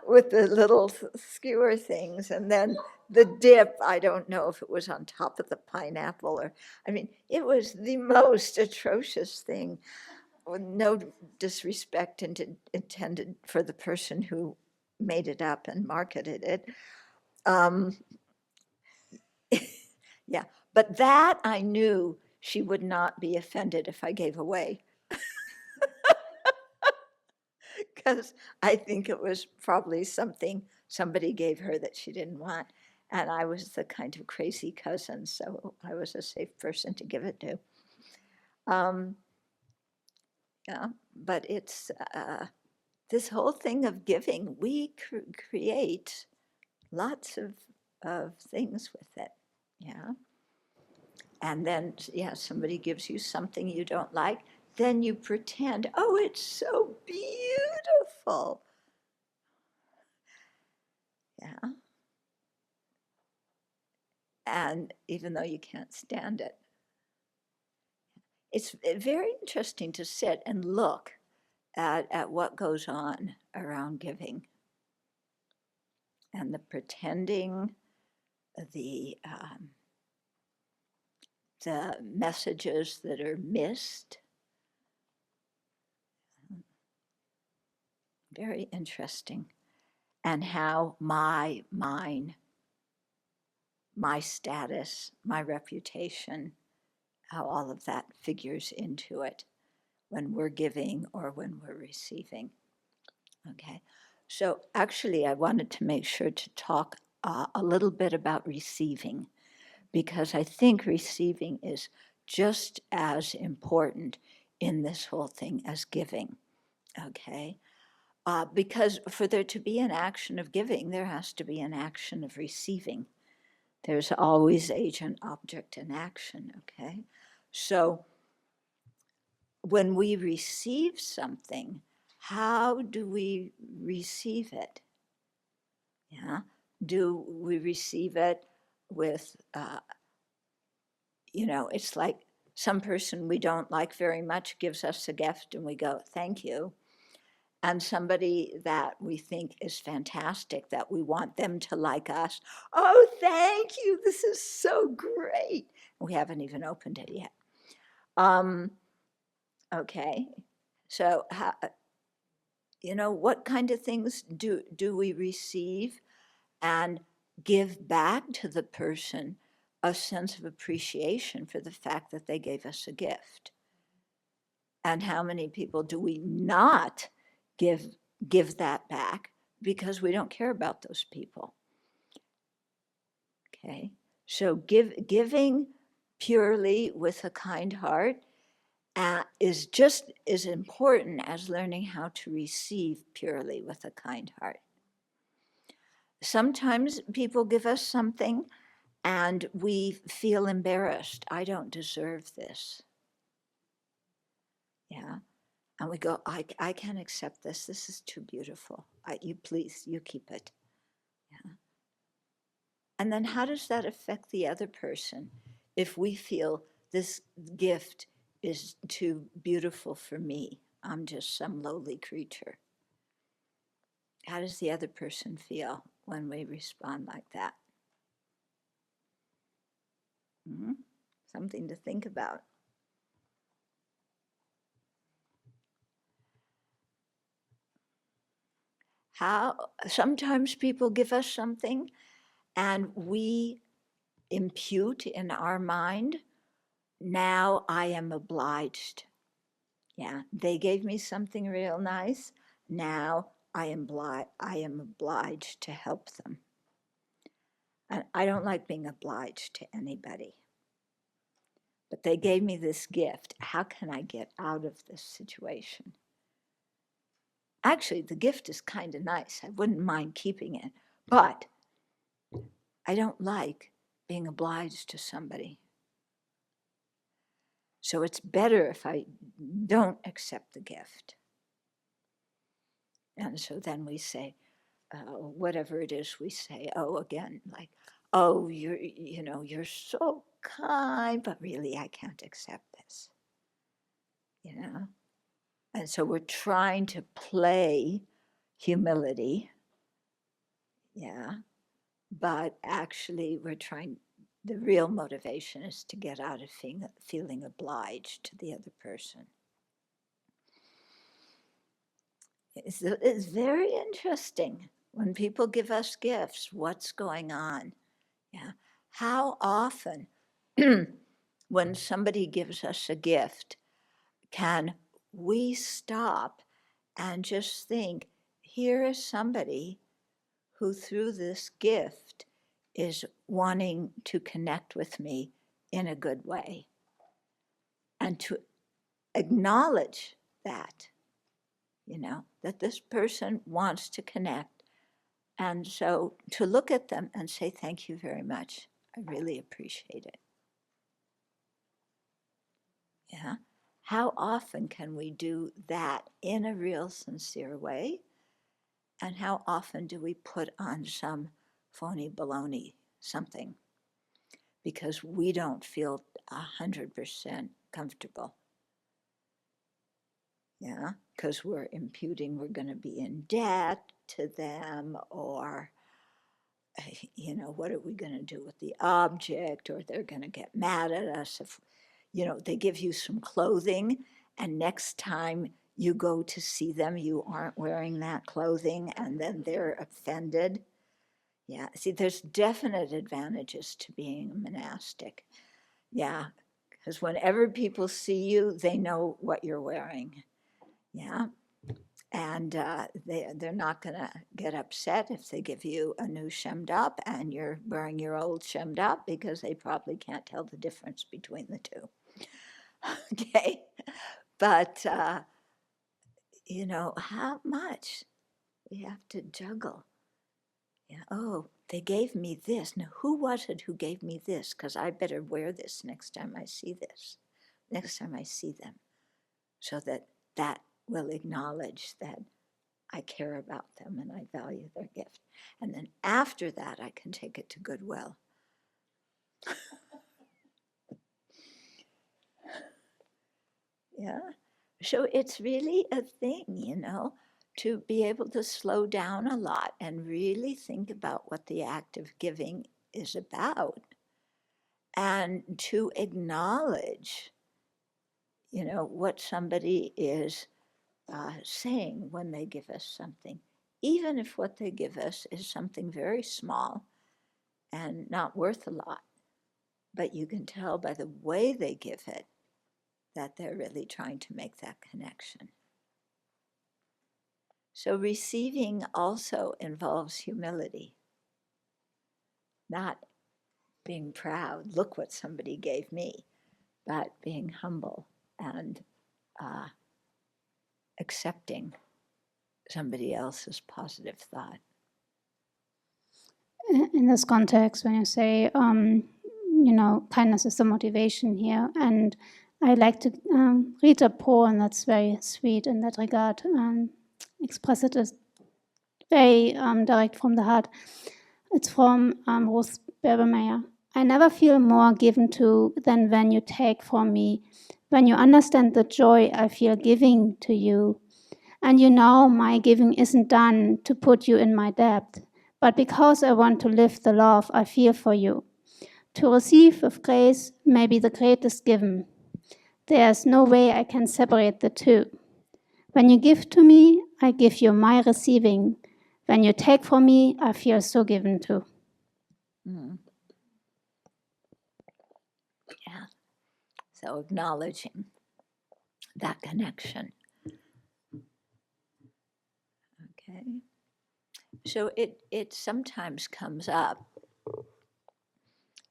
with the little skewer things, and then the dip, I don't know if it was on top of the pineapple it was the most atrocious thing. No disrespect intended for the person who made it up and marketed it. Yeah, but that I knew she would not be offended if I gave away. Because I think it was probably something somebody gave her that she didn't want. And I was the kind of crazy cousin, so I was a safe person to give it to. Yeah, but it's this whole thing of giving, we create lots of things with it. Yeah. And then, somebody gives you something you don't like, then you pretend, oh, it's so beautiful. Yeah. And even though you can't stand it. It's very interesting to sit and look at what goes on around giving. And the pretending, the messages that are missed. Very interesting. And how mine, my status, my reputation, how all of that figures into it. when we're giving or when we're receiving. Okay, so actually I wanted to make sure to talk a little bit about receiving, because I think receiving is just as important in this whole thing as giving. Okay, because for there to be an action of giving, there has to be an action of receiving. There's always agent, object, and action. Okay, so when we receive something, how do we receive it? Yeah, do we receive it with, it's like some person we don't like very much gives us a gift and we go, thank you. And somebody that we think is fantastic, that we want them to like us, oh, thank you, this is so great. We haven't even opened it yet. Okay, so how, what kind of things do we receive and give back to the person a sense of appreciation for the fact that they gave us a gift? And how many people do we not give that back because we don't care about those people? Okay, so giving purely with a kind heart is just as important as learning how to receive purely with a kind heart. Sometimes people give us something and we feel embarrassed. I don't deserve this. Yeah. And we go, I can't accept this. This is too beautiful. You keep it. Yeah. And then how does that affect the other person if we feel this gift is too beautiful for me? I'm just some lowly creature. How does the other person feel when we respond like that? Mm-hmm. Something to think about. How sometimes people give us something and we impute in our mind, now I am obliged. Yeah, they gave me something real nice. Now I am obliged to help them. And I don't like being obliged to anybody. But they gave me this gift. How can I get out of this situation? Actually, the gift is kind of nice. I wouldn't mind keeping it. But I don't like being obliged to somebody. So it's better if I don't accept the gift. And so then we say, whatever it is we say, again, like, oh, you're so kind, but really I can't accept this. And so we're trying to play humility, yeah, but actually the real motivation is to get out of feeling obliged to the other person. It's very interesting when people give us gifts, what's going on? Yeah. How often, when somebody gives us a gift, can we stop and just think, here is somebody who through this gift is wanting to connect with me in a good way, and to acknowledge that, that this person wants to connect. And so to look at them and say, thank you very much. I really appreciate it. Yeah. How often can we do that in a real sincere way? And how often do we put on some phony baloney something because we don't feel 100% comfortable? Yeah, because we're imputing we're going to be in debt to them, or what are we going to do with the object, or they're going to get mad at us if they give you some clothing and next time you go to see them you aren't wearing that clothing, and then they're offended. Yeah, see, there's definite advantages to being a monastic. Yeah, Because whenever people see you, they know what you're wearing. Yeah. And they're not going to get upset if they give you a new shemmed up and you're wearing your old shemmed up, because they probably can't tell the difference between the two. Okay. But, how much we have to juggle. Yeah. Oh, they gave me this. Now, who was it who gave me this? Because I better wear this next time I see this, next time I see them, so that will acknowledge that I care about them and I value their gift. And then after that, I can take it to Goodwill. Yeah. So it's really a thing, to be able to slow down a lot and really think about what the act of giving is about, and to acknowledge, what somebody is saying when they give us something, even if what they give us is something very small and not worth a lot. But you can tell by the way they give it that they're really trying to make that connection. So receiving also involves humility, not being proud, look what somebody gave me, but being humble and accepting somebody else's positive thought. In this context, when you say, kindness is the motivation here, and I like to read a poem that's very sweet in that regard, express it as very direct from the heart. It's from Ruth Berbermeyer. I never feel more given to than when you take from me, when you understand the joy I feel giving to you. And my giving isn't done to put you in my debt, but because I want to live the love I feel for you. To receive with grace may be the greatest given. There's no way I can separate the two. When you give to me, I give you my receiving. When you take from me, I feel so given to. Mm. Yeah. So acknowledging that connection. Okay. So it sometimes comes up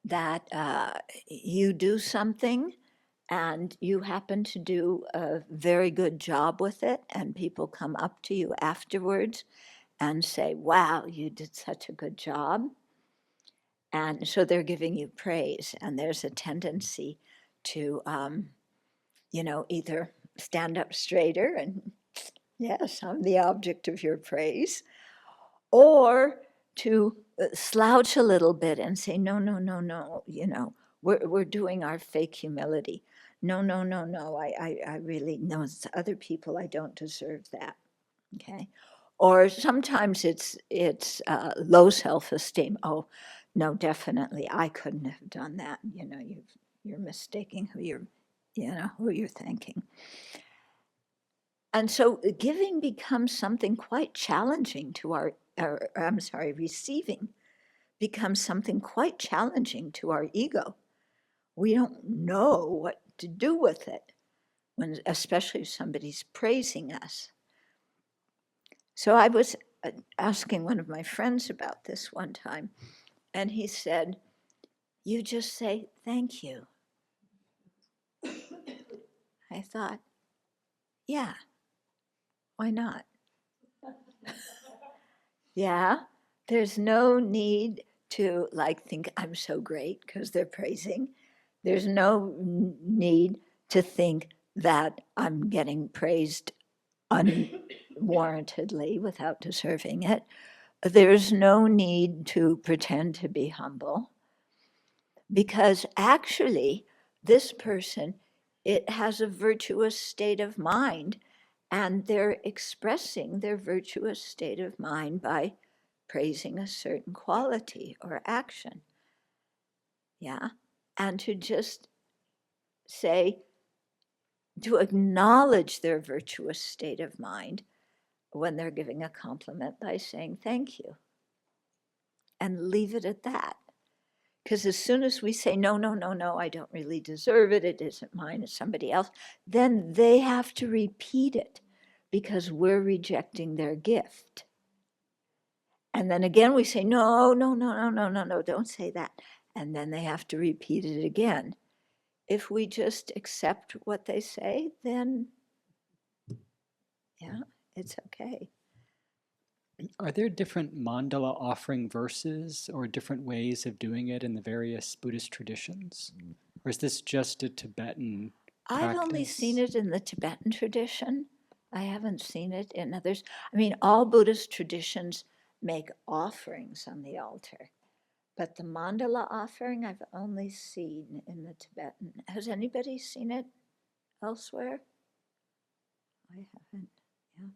that you do something and you happen to do a very good job with it, and people come up to you afterwards and say, wow, you did such a good job. And so they're giving you praise, and there's a tendency to, either stand up straighter and, yes, I'm the object of your praise, or to slouch a little bit and say, no, no, no, no, we're doing our fake humility. No, no, no, no, I really, no, it's other people, I don't deserve that, okay? Or sometimes it's low self-esteem. Oh, no, definitely, I couldn't have done that. You're mistaking who you're thanking. And so giving becomes something quite challenging to receiving becomes something quite challenging to our ego. We don't know what to do with it, especially if somebody's praising us. So I was asking one of my friends about this one time, and he said, you just say thank you. I thought, yeah, why not? Yeah, there's no need to think I'm so great because they're praising. There's no need to think that I'm getting praised unwarrantedly without deserving it. There's no need to pretend to be humble, because actually this person, it has a virtuous state of mind, and they're expressing their virtuous state of mind by praising a certain quality or action. Yeah. And to just say, to acknowledge their virtuous state of mind when they're giving a compliment by saying thank you, and leave it at that. Because as soon as we say, no, no, no, no, I don't really deserve it, it isn't mine, it's somebody else, then they have to repeat it because we're rejecting their gift. And then again we say, no, no, no, no, no, no, no, don't say that. And then they have to repeat it again. If we just accept what they say, then yeah, it's okay. Are there different mandala offering verses or different ways of doing it in the various Buddhist traditions? Or is this just a Tibetan practice? I've only seen it in the Tibetan tradition. I haven't seen it in others. I mean, all Buddhist traditions make offerings on the altar, but the mandala offering I've only seen in the Tibetan. Has anybody seen it elsewhere? I haven't, yeah.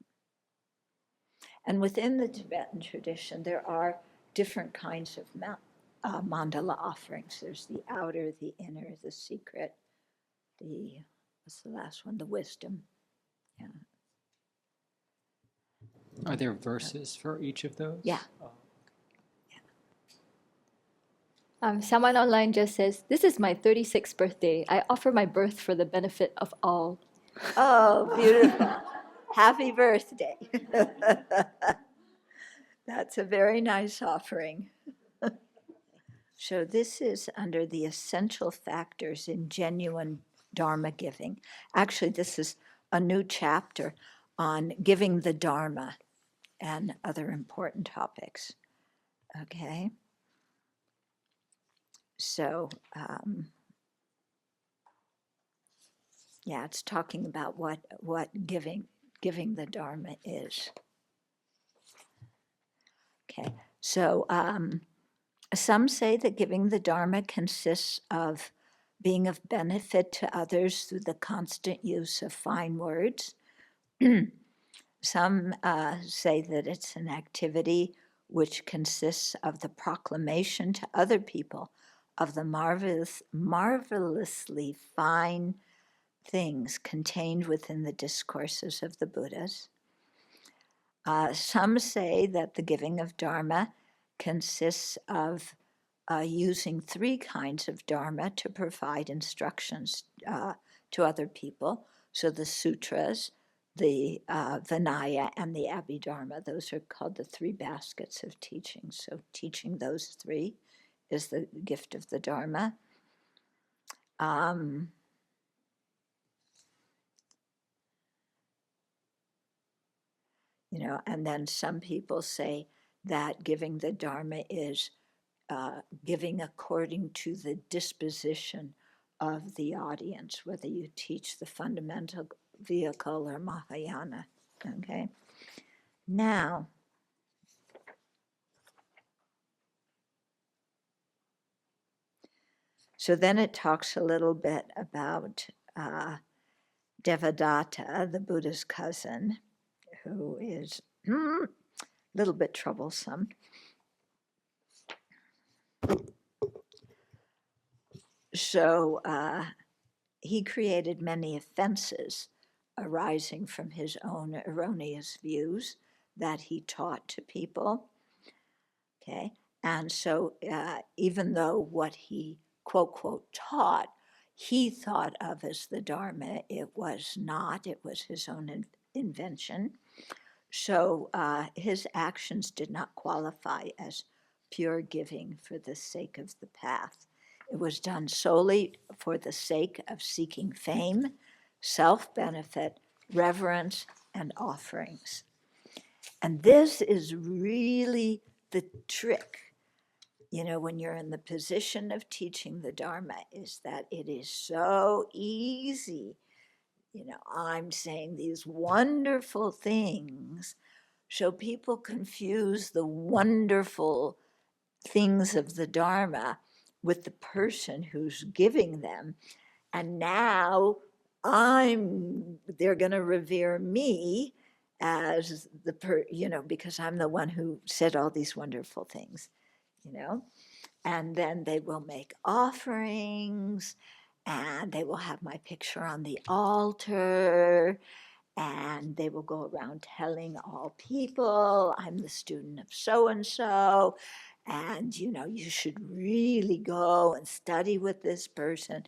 And within the Tibetan tradition, there are different kinds of mandala offerings. There's the outer, the inner, the secret, what's the last one? The wisdom. Yeah. Are there verses for each of those? Yeah. Someone online just says, "This is my 36th birthday. I offer my birth for the benefit of all." Oh, beautiful. Happy birthday. That's a very nice offering. So this is under the essential factors in genuine Dharma giving. Actually, this is a new chapter on giving the Dharma and other important topics. Okay. So, yeah, it's talking about what giving the Dharma is. Okay, so some say that giving the Dharma consists of being of benefit to others through the constant use of fine words. Some say that it's an activity which consists of the proclamation to other people of the marvelously fine things contained within the discourses of the Buddhas. Some say that the giving of Dharma consists of using three kinds of Dharma to provide instructions to other people. So the sutras, the Vinaya, and the Abbey Dharma, those are called the three baskets of teaching. So teaching those three is the gift of the Dharma. And then some people say that giving the Dharma is giving according to the disposition of the audience, whether you teach the fundamental vehicle or Mahayana. Okay. Now, so then it talks a little bit about Devadatta, the Buddha's cousin, who is a little bit troublesome. So he created many offenses arising from his own erroneous views that he taught to people. Okay, and so even though what he quote quote taught, he thought of as the Dharma, it was not. It was his own invention. So his actions did not qualify as pure giving for the sake of the path. It was done solely for the sake of seeking fame, self-benefit, reverence, and offerings. And this is really the trick, when you're in the position of teaching the Dharma, is that it is so easy. I'm saying these wonderful things, so people confuse the wonderful things of the Dharma with the person who's giving them. And now they're going to revere me as because I'm the one who said all these wonderful things, and then they will make offerings, and they will have my picture on the altar, and they will go around telling all people I'm the student of so-and-so, and you should really go and study with this person.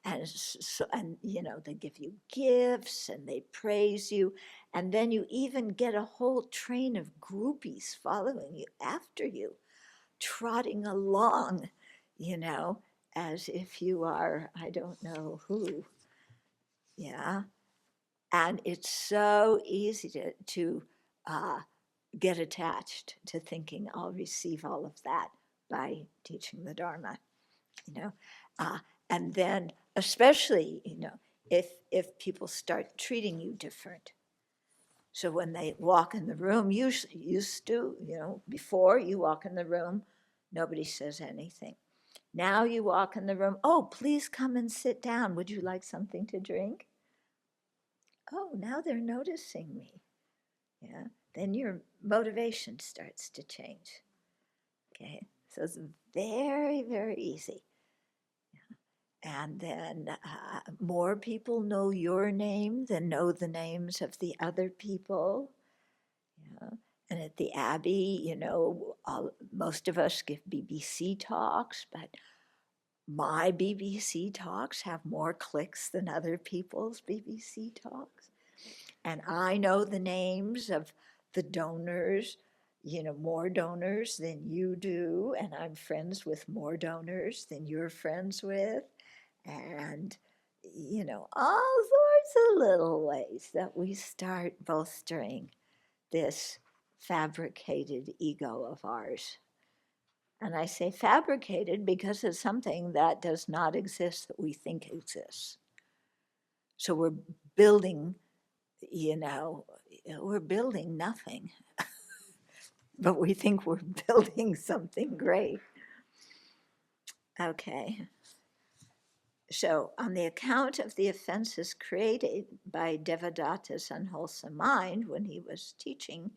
And they give you gifts and they praise you, and then you even get a whole train of groupies following you after you, trotting along, as if you are, I don't know who. Yeah. And it's so easy to get attached to thinking I'll receive all of that by teaching the Dharma, and then especially, if people start treating you different. So when they walk in the room, used to, before you walk in the room, nobody says anything. Now you walk in the room, oh, please come and sit down. Would you like something to drink? Oh, now they're noticing me. Yeah, then your motivation starts to change. Okay, so it's very, very easy. And then more people know your name than know the names of the other people. Yeah. And at the Abbey, most of us give BBC talks, but my BBC talks have more clicks than other people's BBC talks. And I know the names of the donors, more donors than you do, and I'm friends with more donors than you're friends with. And, all sorts of little ways that we start bolstering this fabricated ego of ours. And I say fabricated because it's something that does not exist that we think exists. So we're building, we're building nothing, but we think we're building something great. Okay. So on the account of the offenses created by Devadatta's unwholesome mind when he was teaching,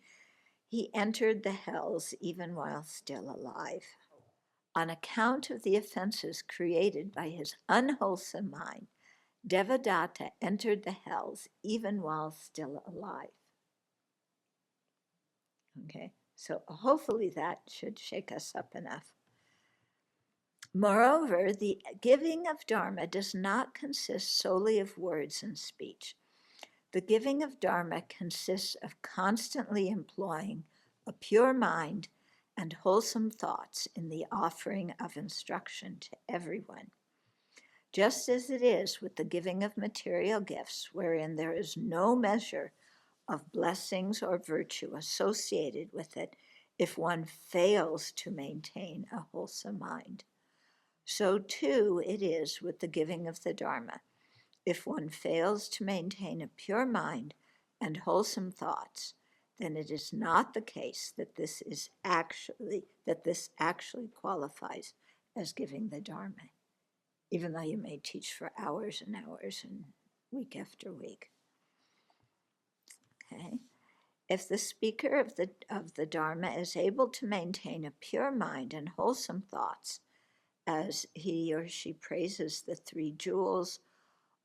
he entered the hells even while still alive. On account of the offenses created by his unwholesome mind, Devadatta entered the hells even while still alive. Okay, so hopefully that should shake us up enough. Moreover, the giving of Dharma does not consist solely of words and speech. The giving of Dharma consists of constantly employing a pure mind and wholesome thoughts in the offering of instruction to everyone. Just as it is with the giving of material gifts, wherein there is no measure of blessings or virtue associated with it if one fails to maintain a wholesome mind. So too it is with the giving of the Dharma. If one fails to maintain a pure mind and wholesome thoughts, then it is not the case that this actually qualifies as giving the Dharma, even though you may teach for hours and hours and week after week. Okay. If the speaker of the Dharma is able to maintain a pure mind and wholesome thoughts, as he or she praises the three jewels,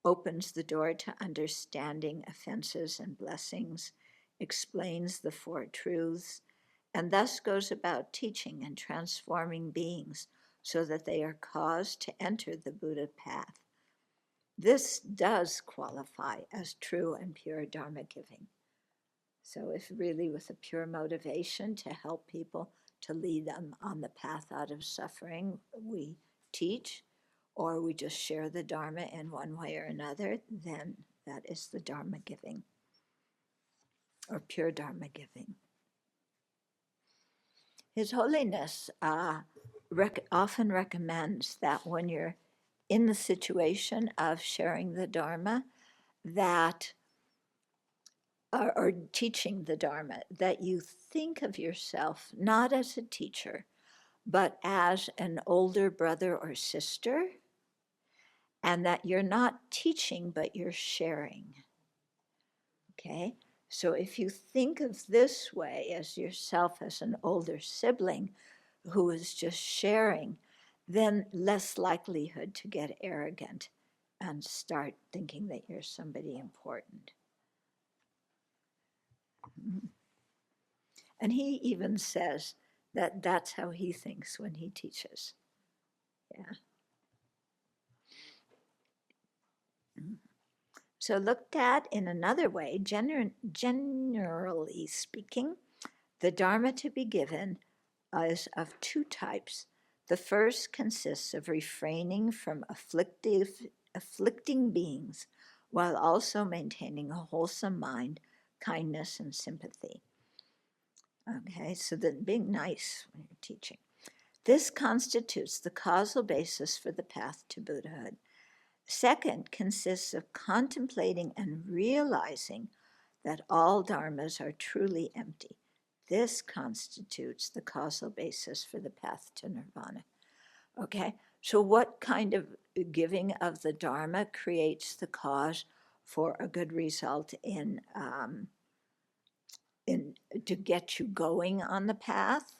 opens the door to understanding offenses and blessings, explains the four truths, and thus goes about teaching and transforming beings so that they are caused to enter the Buddha path. This does qualify as true and pure Dharma giving. So if really with a pure motivation to help people, to lead them on the path out of suffering, we teach, or we just share the Dharma in one way or another, then that is the Dharma giving, or pure Dharma giving. His Holiness often recommends that when you're in the situation of sharing the Dharma, that or teaching the Dharma, that you think of yourself not as a teacher, but as an older brother or sister, and that you're not teaching, but you're sharing. Okay? So if you think of this way as yourself as an older sibling who is just sharing, then less likelihood to get arrogant and start thinking that you're somebody important. And he even says That's how he thinks when he teaches. Yeah. So looked at in another way, generally speaking, the Dharma to be given is of two types. The first consists of refraining from afflicting beings while also maintaining a wholesome mind, kindness, and sympathy. Okay, so then being nice when you're teaching. This constitutes the causal basis for the path to Buddhahood. Second consists of contemplating and realizing that all dharmas are truly empty. This constitutes the causal basis for the path to nirvana. Okay, so what kind of giving of the Dharma creates the cause for a good result in to get you going on the path?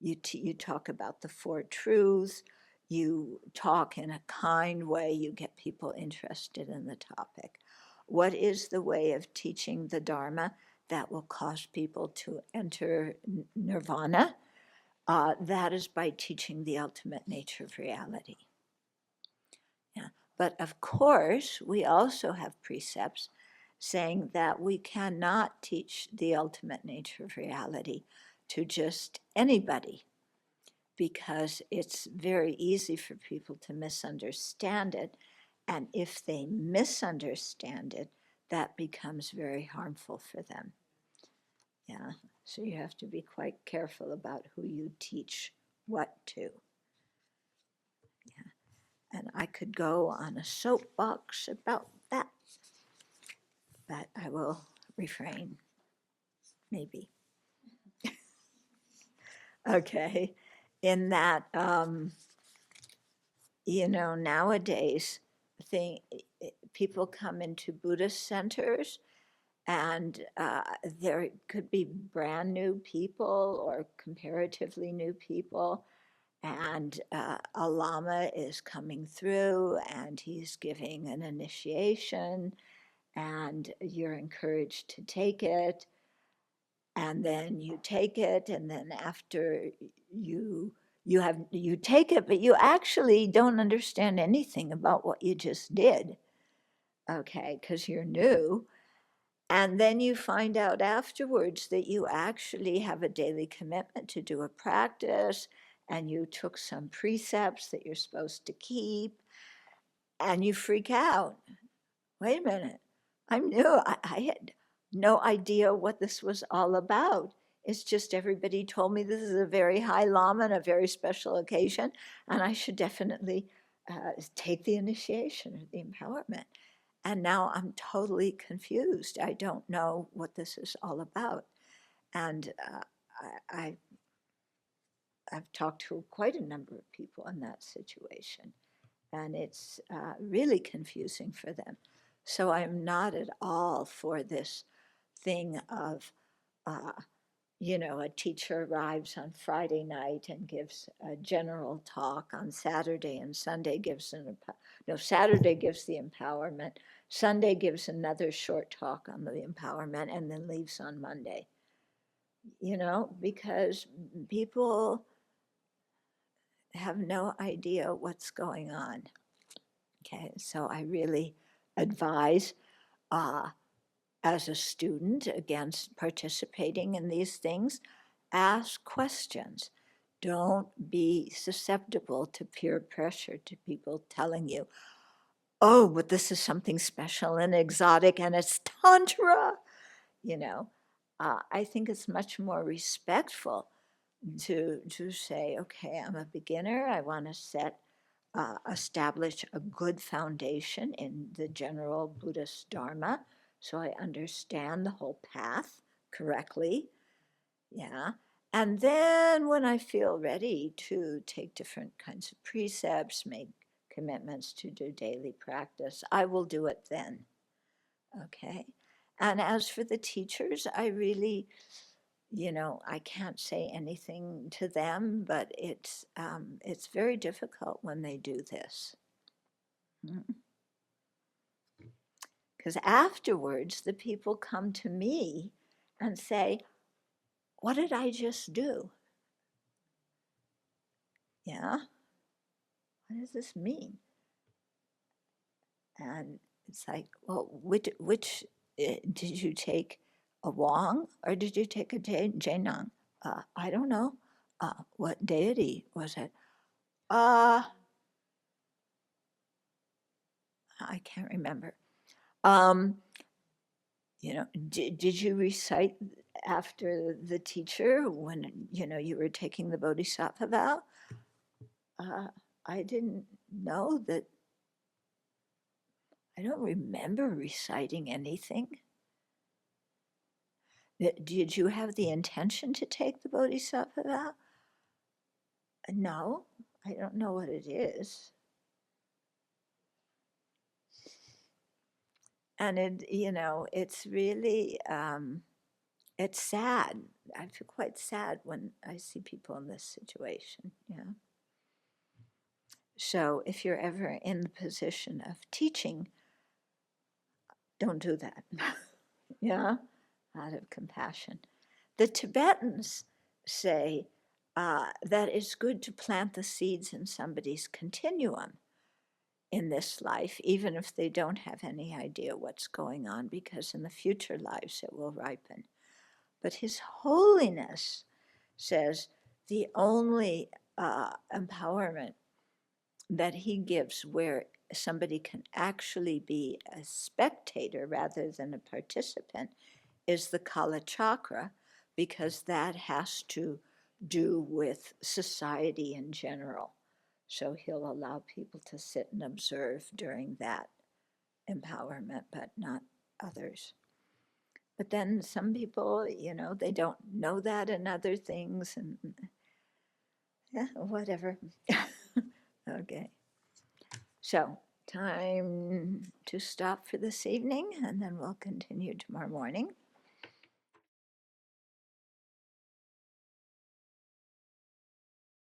You talk about the four truths. You talk in a kind way. You get people interested in the topic. What is the way of teaching the Dharma that will cause people to enter nirvana? That is by teaching the ultimate nature of reality. Yeah. But of course, we also have precepts saying that we cannot teach the ultimate nature of reality to just anybody, because it's very easy for people to misunderstand it. And if they misunderstand it, that becomes very harmful for them. Yeah, so you have to be quite careful about who you teach what to. Yeah, and I could go on a soapbox about that, but I will refrain, maybe. Okay, in that, nowadays, people come into Buddhist centers, and there could be brand new people or comparatively new people, and a lama is coming through and he's giving an initiation, and you're encouraged to take it, and then you take it, and then after you take it, but you actually don't understand anything about what you just did, okay, because you're new. And then you find out afterwards that you actually have a daily commitment to do a practice, and you took some precepts that you're supposed to keep, and you freak out. Wait a minute, I'm new. I had no idea what this was all about. It's just everybody told me this is a very high Lama and a very special occasion, and I should definitely take the initiation or the empowerment. And now I'm totally confused. I don't know what this is all about. And I've talked to quite a number of people in that situation, and it's really confusing for them. So I'm not at all for this thing of, a teacher arrives on Friday night and gives a general talk on Saturday, and Sunday gives Saturday gives the empowerment, Sunday gives another short talk on the empowerment, and then leaves on Monday. Because people have no idea what's going on. Okay, so I really advise as a student against participating in these things. Ask questions. Don't be susceptible to peer pressure, to people telling you, oh, but this is something special and exotic and it's Tantra. I think it's much more respectful to say, okay, I'm a beginner. I want to establish a good foundation in the general Buddhist Dharma, so I understand the whole path correctly. Yeah. And then when I feel ready to take different kinds of precepts, make commitments to do daily practice, I will do it then. Okay. And as for the teachers, I really, I can't say anything to them, but it's very difficult when they do this. Because afterwards, the people come to me and say, what did I just do? yeah, what does this mean? And it's like, well, which did you take a Wang or did you take a Jainang? I don't know. What deity was it? I can't remember. Did you recite after the teacher when, you were taking the Bodhisattva vow? I didn't know that. I don't remember reciting anything. Did you have the intention to take the Bodhisattva vow? No, I don't know what it is. And it's really, it's sad. I feel quite sad when I see people in this situation, yeah. So if you're ever in the position of teaching, don't do that, yeah, out of compassion. The Tibetans say that it's good to plant the seeds in somebody's continuum in this life, even if they don't have any idea what's going on, because in the future lives it will ripen. But His Holiness says the only empowerment that he gives where somebody can actually be a spectator rather than a participant is the Kala Chakra, because that has to do with society in general. So he'll allow people to sit and observe during that empowerment, but not others. But then some people, they don't know that and other things, and yeah, whatever. Okay. So, time to stop for this evening, and then we'll continue tomorrow morning.